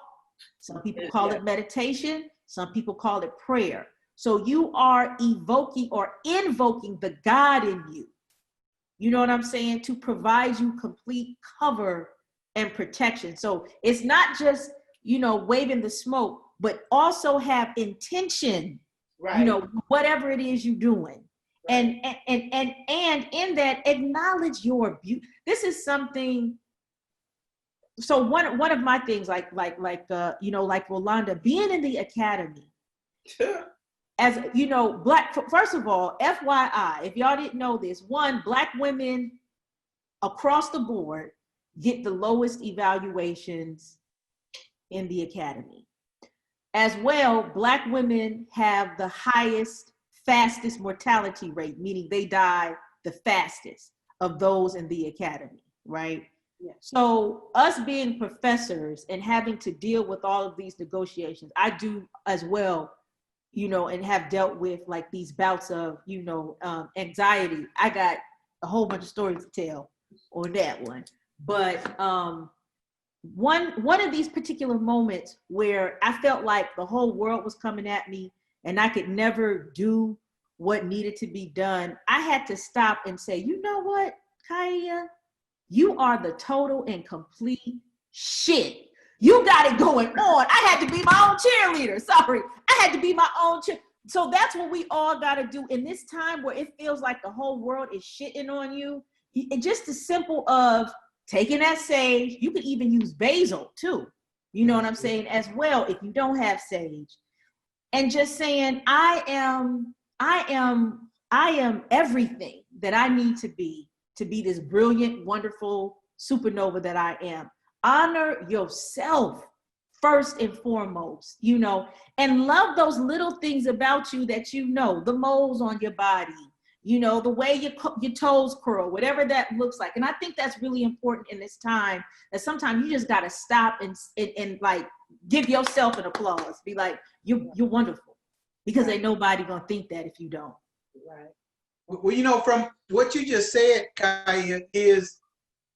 Some people call it meditation. Some people call it prayer. So you are evoking or invoking the God in you. You know what I'm saying? To provide you complete cover and protection. So it's not just, you know, waving the smoke, but also have intention, right? You know, whatever it is you're doing. Right. And in that, acknowledge your beauty. This is something. So one of my things, like you know, like Rolanda, being in the academy, as you know, first of all, FYI, if y'all didn't know this, Black women across the board get the lowest evaluations in the academy. As well, Black women have the highest, fastest mortality rate, meaning they die the fastest of those in the academy, right? Yeah. So us being professors and having to deal with all of these negotiations, I do as well, you know, and have dealt with like these bouts of, you know, anxiety. I got a whole bunch of stories to tell on that one. But one of these particular moments where I felt like the whole world was coming at me and I could never do what needed to be done, I had to stop and say, you know what, Kaia, you are the total and complete shit. You got it going on. I had to be my own cheerleader. Sorry. I had to be my own cheerleader. So that's what we all got to do in this time where it feels like the whole world is shitting on you. Just the simple of taking that sage. You could even use basil too. You know what I'm saying? As well, if you don't have sage. And just saying, I am everything that I need to be this brilliant, wonderful supernova that I am. Honor yourself first and foremost, you know, and love those little things about you that you know, the moles on your body, you know, the way your toes curl, whatever that looks like. And I think that's really important in this time, that sometimes you just got to stop and like give yourself an applause. Be like, you're wonderful, because ain't nobody gonna think that if you don't. Right. Well, you know, from what you just said, Kaia, is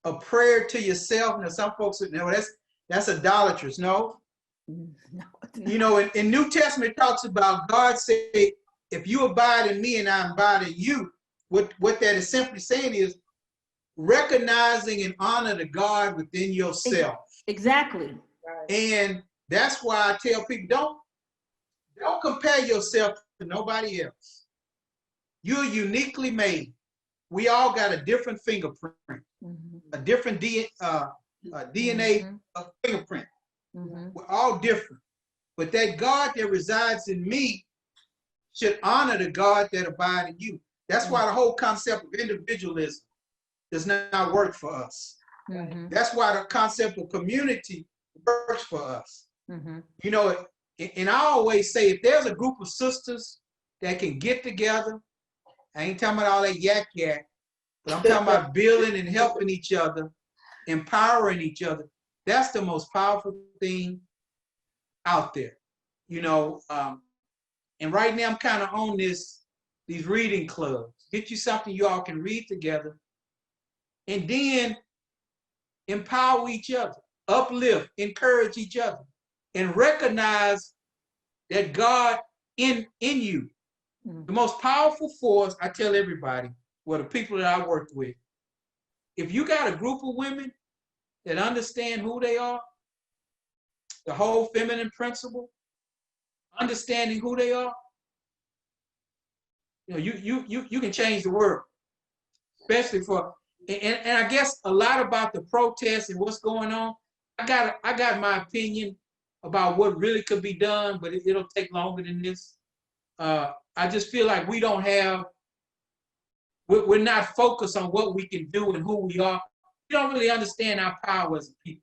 a prayer to yourself. Now, some folks, you know, that's idolatrous. No, No, you know, in New Testament it talks about God say, if you abide in me and I abide in you, what that is simply saying is recognizing and honor the God within yourself. Exactly. Right. And that's why I tell people, don't compare yourself to nobody else. You're uniquely made. We all got a different fingerprint, a different DNA fingerprint. We're all different. But that God that resides in me should honor the God that abides in you. That's why the whole concept of individualism does not work for us. That's why the concept of community works for us. You know, and I always say, if there's a group of sisters that can get together, I ain't talking about all that yak, but I'm talking about building and helping each other, empowering each other. That's the most powerful thing out there, you know. And right now I'm kind of on these reading clubs. Get you something you all can read together, and then empower each other, uplift, encourage each other, and recognize that God in you. The most powerful force, I tell everybody, well, the people that I work with, if you got a group of women that understand who they are, the whole feminine principle, understanding who they are, you know, you can change the world, especially for, and I guess a lot about the protests and what's going on. I got my opinion about what really could be done, but it'll take longer than this. I just feel like we're not focused on what we can do and who we are. We don't really understand our power as a people.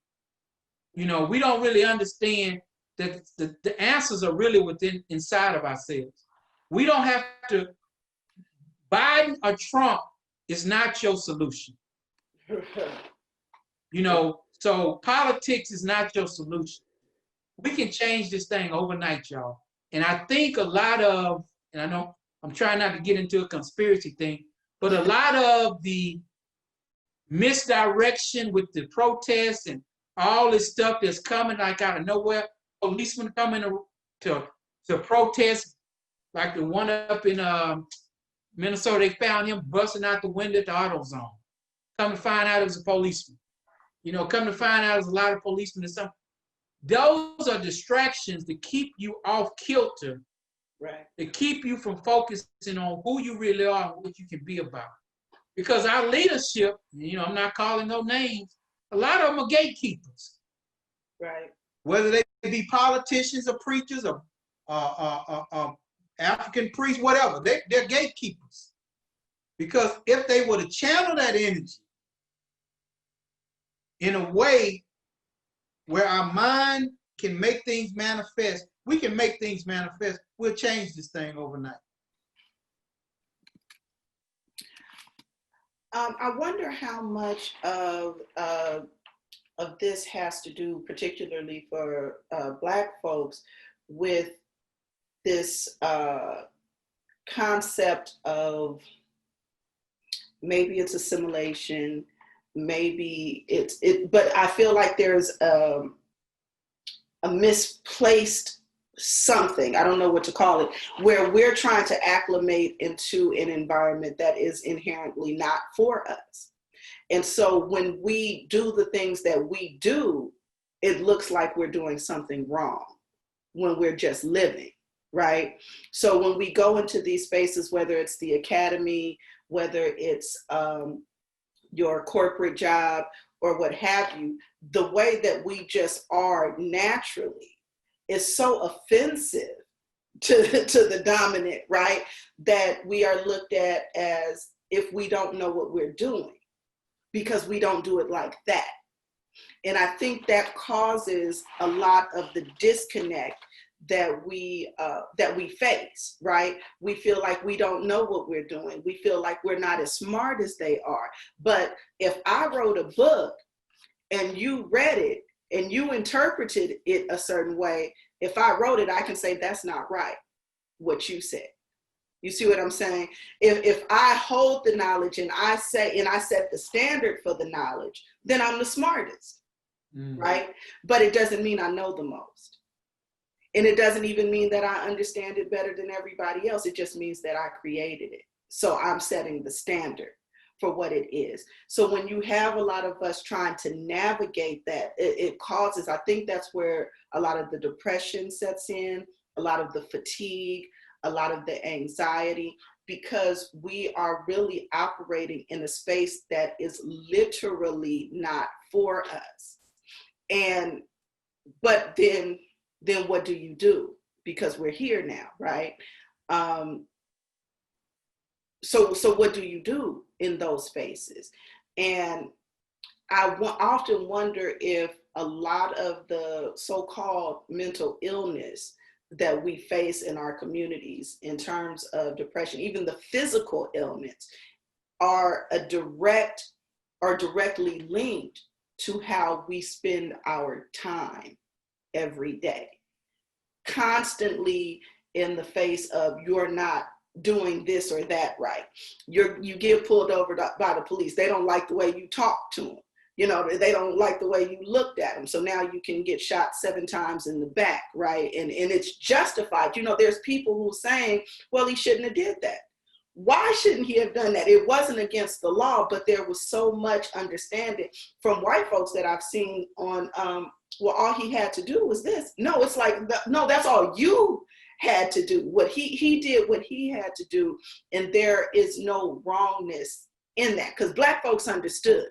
You know, we don't really understand that the answers are really inside of ourselves. We don't have to, Biden or Trump is not your solution. You know, so politics is not your solution. We can change this thing overnight, y'all. And I think a lot of, and I know I'm trying not to get into a conspiracy thing, but a lot of the misdirection with the protests and all this stuff that's coming like out of nowhere, policemen coming to protest, like the one up in Minnesota, they found him busting out the window at the AutoZone. Come to find out it was a policeman. You know, come to find out it was a lot of policemen and something. Those are distractions to keep you off kilter, Right. to keep you from focusing on who you really are and what you can be about. Because our leadership, you know, I'm not calling no names, a lot of them are gatekeepers. Right. Whether they be politicians or preachers or African priests, whatever, they're gatekeepers. Because if they were to channel that energy in a way where our mind can make things manifest, we can make things manifest. We'll change this thing overnight. I wonder how much of this has to do, particularly for Black folks, with this concept of maybe it's assimilation, maybe but I feel like there's a misplaced something, I don't know what to call it, where we're trying to acclimate into an environment that is inherently not for us. And so when we do the things that we do, it looks like we're doing something wrong when we're just living, right? So when we go into these spaces, whether it's the academy, whether it's your corporate job, or what have you, the way that we just are naturally is so offensive to the dominant, right? That we are looked at as if we don't know what we're doing because we don't do it like that. And I think that causes a lot of the disconnect that we face, right? We feel like we don't know what we're doing. We feel like we're not as smart as they are. But if I wrote a book and you read it and you interpreted it a certain way, if I wrote it, I can say that's not right, what you said. You see what I'm saying? If I hold the knowledge and I say, and I set the standard for the knowledge, then I'm the smartest, right? But it doesn't mean I know the most. And it doesn't even mean that I understand it better than everybody else. It just means that I created it. So I'm setting the standard for what it is. So when you have a lot of us trying to navigate that, it causes, I think that's where a lot of the depression sets in, a lot of the fatigue, a lot of the anxiety, because we are really operating in a space that is literally not for us. But then what do you do? Because we're here now, right? So what do you do in those spaces? And I often wonder if a lot of the so-called mental illness that we face in our communities in terms of depression, even the physical ailments, are directly linked to how we spend our time every day. Constantly in the face of you're not doing this or that right. You get pulled over by the police. They don't like the way you talk to them. You know, they don't like the way you looked at them. So now you can get shot 7 times in the back, right? And it's justified. You know, there's people who are saying, well, he shouldn't have did that. Why shouldn't he have done that? It wasn't against the law, but there was so much understanding from white folks that I've seen on, well, all he had to do was this. No, it's like, no, that's all you had to do. What he did what he had to do, and there is no wrongness in that, because Black folks understood.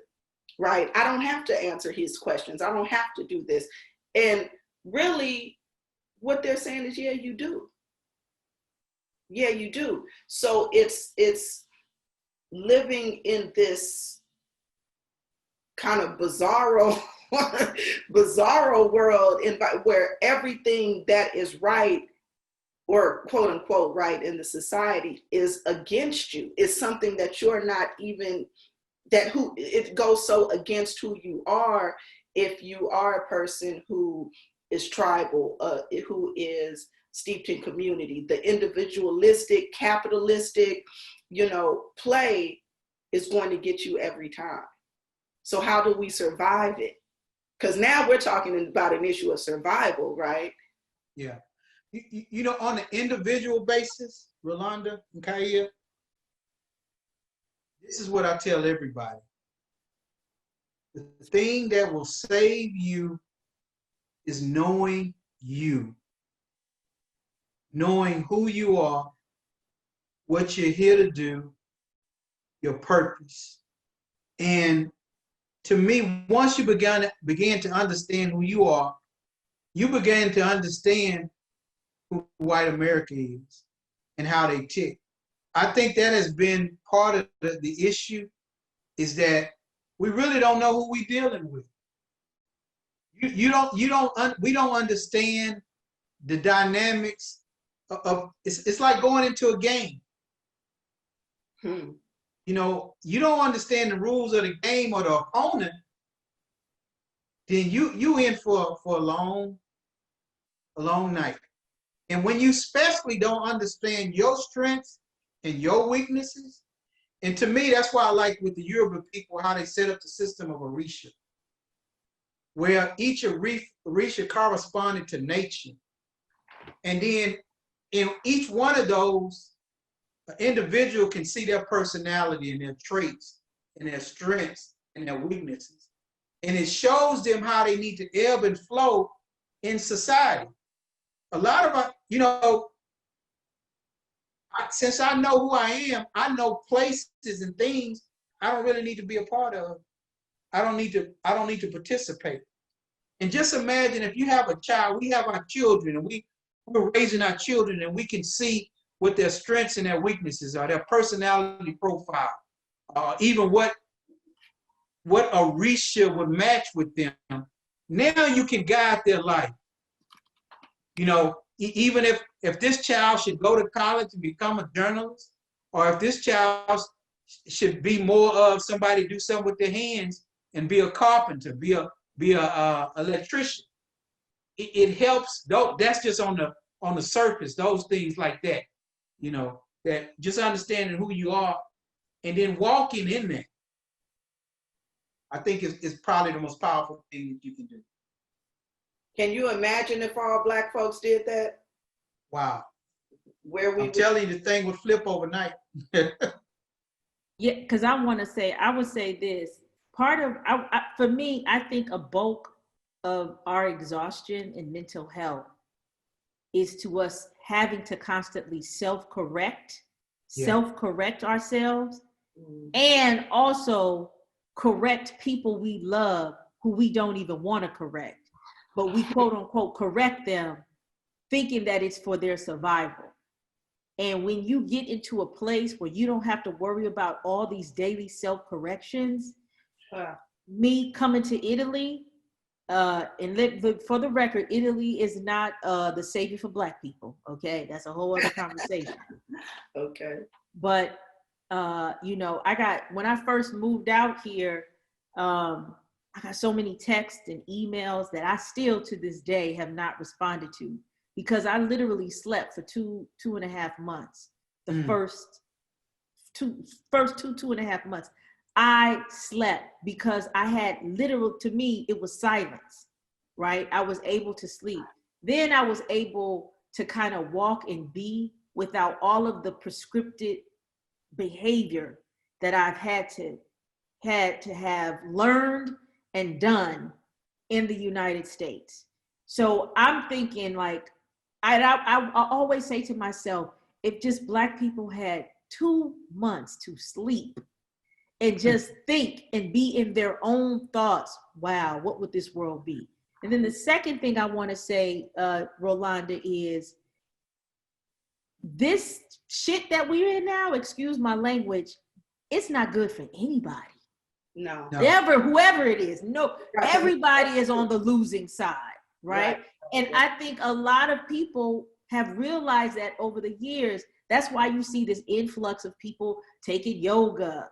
Right? I don't have to answer his questions. I don't have to do this. And really, what they're saying is, yeah, you do. Yeah, you do. So it's living in this kind of bizarro world where everything that is right, or quote unquote right in the society, is against you. It's something that you're not even, it goes so against who you are if you are a person who is tribal, who is steeped in community. The individualistic, capitalistic, play is going to get you every time. So how do we survive it? Because now we're talking about an issue of survival, right? Yeah. On an individual basis, Rolanda and Kaia, this is what I tell everybody. The thing that will save you is knowing you. Knowing who you are, what you're here to do, your purpose. And to me, once you began to understand who you are, you began to understand who white America is and how they tick. I think that has been part of the issue, is that we really don't know who we're dealing with. We don't understand the dynamics of it's like going into a game. You don't understand the rules of the game or the opponent, then you in for a long night. And when you especially don't understand your strengths and your weaknesses, and to me, that's why I like with the Yoruba people how they set up the system of Orisha, where each Orisha corresponded to nature. And then in each one of those, an individual can see their personality and their traits and their strengths and their weaknesses. And it shows them how they need to ebb and flow in society. A lot of us, since I know who I am, I know places and things I don't really need to be a part of I don't need to participate. And just imagine if you have a child, we have our children, and we're raising our children, and we can see what their strengths and their weaknesses are, their personality profile, even what Arisha would match with them. Now you can guide their life. You know, even if this child should go to college and become a journalist, or if this child should be more of somebody do something with their hands and be a carpenter, be a electrician. It helps. That's just on the surface. Those things like that, you know, that just understanding who you are and then walking in that, I think is probably the most powerful thing that you can do. Can you imagine if all Black folks did that? Wow. I'm telling you, the thing would flip overnight. Yeah, because I would say this. Part of, for me, I think a bulk of our exhaustion and mental health is to us having to constantly self-correct ourselves, and also correct people we love who we don't even want to correct, but we quote unquote correct them thinking that it's for their survival. And when you get into a place where you don't have to worry about all these daily self-corrections, me coming to Italy, for the record, Italy is not the savior for Black people. Okay, that's a whole other conversation. Okay. But you know, when I first moved out here, I got so many texts and emails that I still to this day have not responded to, because I literally slept for two and a half months. The first two and a half months. I slept because I had to me, it was silence, right? I was able to sleep. Then I was able to kind of walk and be without all of the prescripted behavior that I've had to have learned and done in the United States. So I'm thinking, like, I always say to myself, if just Black people had 2 months to sleep and just think and be in their own thoughts, wow, what would this world be? And then the second thing I want to say, Rolanda, is this shit that we're in now, excuse my language, it's not good for anybody. No. Whoever it is, everybody is on the losing side, right? And I think a lot of people have realized that over the years. That's why you see this influx of people taking yoga,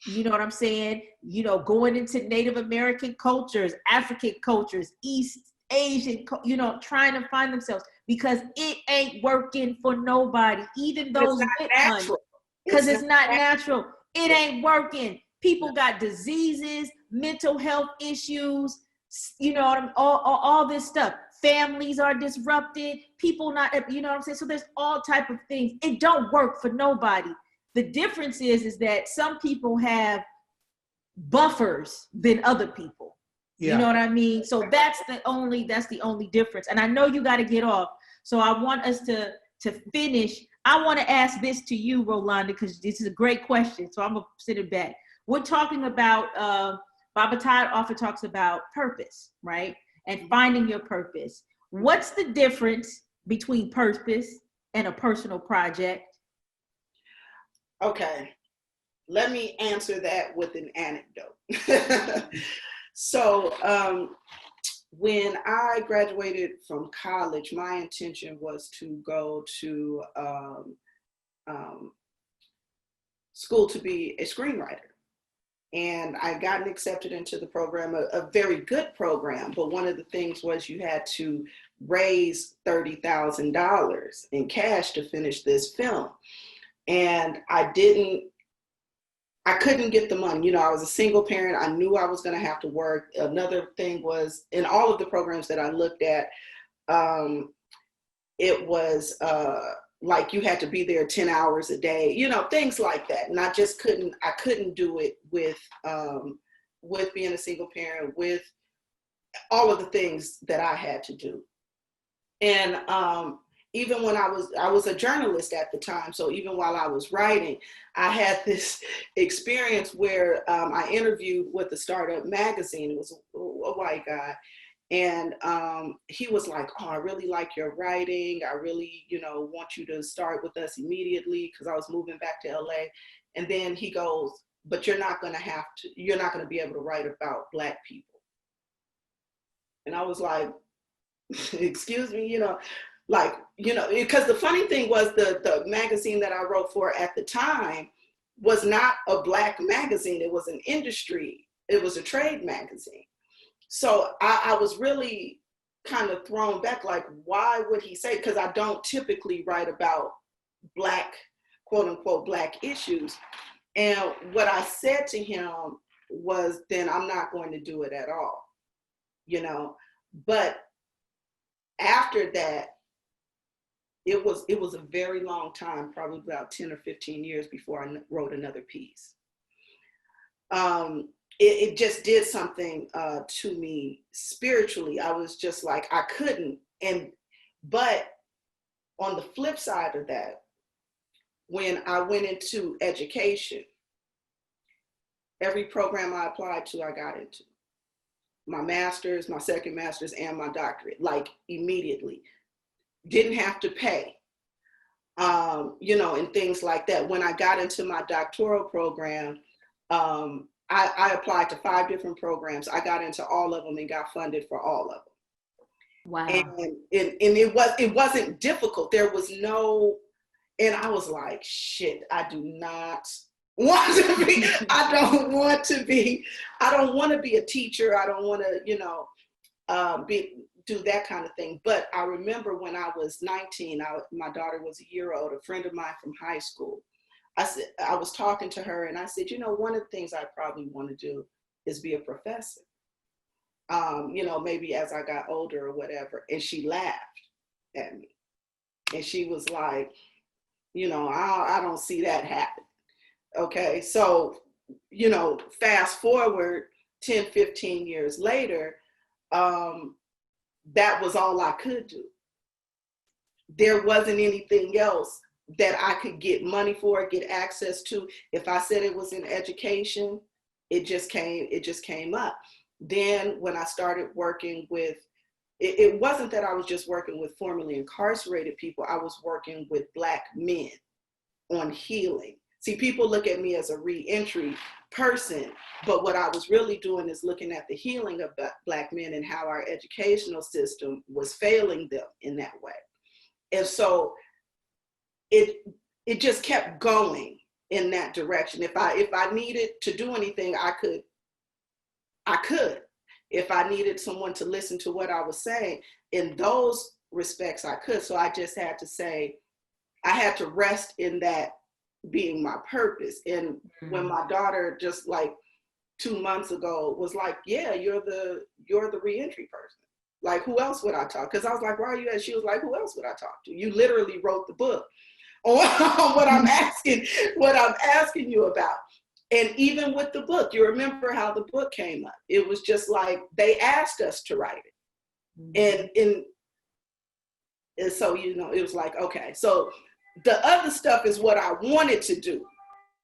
you know what I'm saying? You know, going into Native American cultures, African cultures, East Asian, you know, trying to find themselves, because it ain't working for nobody, even those with money, because it's not natural. It ain't working. People got diseases, mental health issues, you know, all this stuff. Families are disrupted, people not, you know what I'm saying? So there's all type of things. It don't work for nobody. The difference is that some people have buffers than other people. Yeah. You know what I mean? So that's the only difference. And I know you got to get off. So I want us to finish. I want to ask this to you, Rolanda, because this is a great question. So I'm going to send it back. We're talking about, Baba Todd often talks about purpose, right? And finding your purpose. What's the difference between purpose and a personal project? Okay, let me answer that with an anecdote. So when I graduated from college, my intention was to go to school to be a screenwriter. And I gotten accepted into the program, a very good program, but one of the things was you had to raise $30,000 in cash to finish this film. And I couldn't get the money. You know, I was a single parent. I knew I was going to have to work. Another thing was, in all of the programs that I looked at, it was like you had to be there 10 hours a day, you know, things like that. And I couldn't do it with being a single parent, with all of the things that I had to do. And even when I was a journalist at the time. So even while I was writing, I had this experience where I interviewed with a startup magazine. It was a white guy. And he was like, oh, I really like your writing. I really, want you to start with us immediately, because I was moving back to LA. And then he goes, but you're not going to be able to write about Black people. And I was like, excuse me, because the funny thing was the magazine that I wrote for at the time was not a Black magazine. It was an industry. It was a trade magazine. So I was really kind of thrown back, like, why would he say? Because I don't typically write about Black, quote unquote, Black issues. And what I said to him was, then I'm not going to do it at all, But after that, it was a very long time, probably about 10 or 15 years before I wrote another piece. It just did something to me spiritually. I was just like, I couldn't. But on the flip side of that, when I went into education, every program I applied to, I got into. My master's, my second master's, and my doctorate, like immediately. Didn't have to pay, and things like that. When I got into my doctoral program, I applied to 5 different programs. I got into all of them and got funded for all of them. Wow. And it wasn't difficult. There was no, and I was like, shit, I do not want to be, I don't want to be a teacher. I don't want to, do that kind of thing. But I remember when I was 19, my daughter was a year old, a friend of mine from high school. I was talking to her and I said, one of the things I probably want to do is be a professor, maybe as I got older or whatever. And she laughed at me. And she was like, I don't see that happen. Okay. So, fast forward 10, 15 years later, that was all I could do. There wasn't anything else that I could get money for, get access to. If I said it was in education, it just came up. Then when I started working with, it wasn't that I was just working with formerly incarcerated people. I was working with Black men on healing. See, people look at me as a reentry person, but what I was really doing is looking at the healing of Black men and how our educational system was failing them in that way. And so it just kept going in that direction. If I needed to do anything, I could. If I needed someone to listen to what I was saying, in those respects, I could. So I just had to say, I had to rest in that being my purpose. And when my daughter just like 2 months ago was like, yeah, you're the reentry person. Like, who else would I talk? Because I was like, why are you at? She was like, who else would I talk to? You literally wrote the book on what I'm asking you about. And even with the book, you remember how the book came up. It was just like, they asked us to write it. And so, it was like, okay. So the other stuff is what I wanted to do.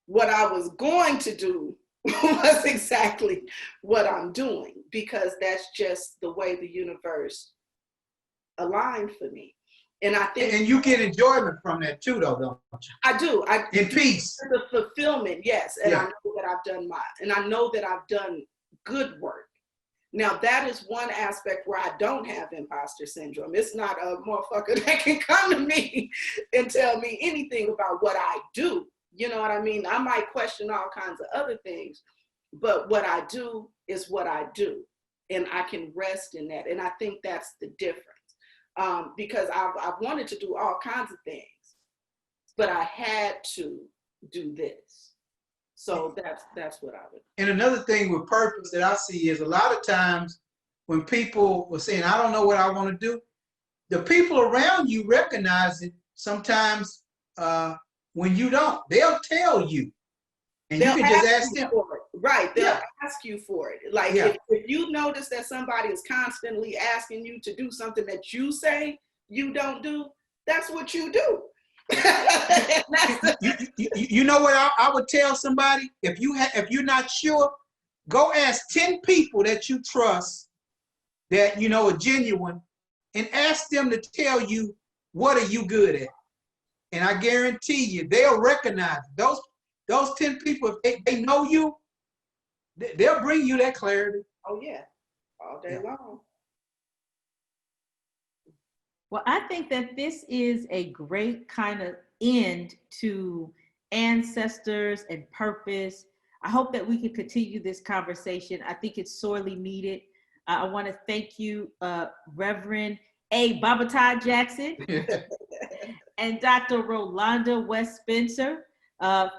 What I was going to do was exactly what I'm doing, because that's just the way the universe aligned for me. And I think, and you get enjoyment from that too, though, don't you? I do. In peace. The fulfillment, yes. And yeah. I know that I've done good work. Now, that is one aspect where I don't have imposter syndrome. It's not a motherfucker that can come to me and tell me anything about what I do. You know what I mean? I might question all kinds of other things, but what I do is what I do. And I can rest in that. And I think that's the difference. Because I've wanted to do all kinds of things, but I had to do this. So that's what I would. And another thing with purpose that I see is a lot of times when people were saying, I don't know what I want to do, the people around you recognize it sometimes when you don't. They'll tell you. And you can just ask them. Right, they'll ask you for it. Like if you notice that somebody is constantly asking you to do something that you say you don't do, that's what you do. That's You know what I would tell somebody? If you're not sure, go ask 10 people that you trust that you know are genuine, and ask them to tell you what are you good at. And I guarantee you, they'll recognize those 10 people. If they know you, they'll bring you that clarity. oh yeah, all day long. Well, I think that this is a great kind of end to ancestors and purpose. I hope that we can continue this conversation. I think it's sorely needed. I want to thank you, Reverend Baba Todd Jackson and Dr. Rolanda West Spencer,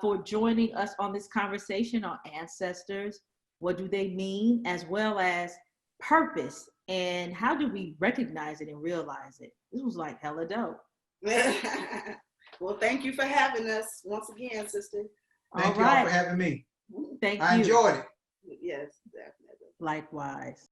for joining us on this conversation on ancestors. What do they mean, as well as purpose, and how do we recognize it and realize it? This was like hella dope. Well, thank you for having us once again, sister. Thank you all for having me. Thank you. I enjoyed it. Yes, definitely. Likewise.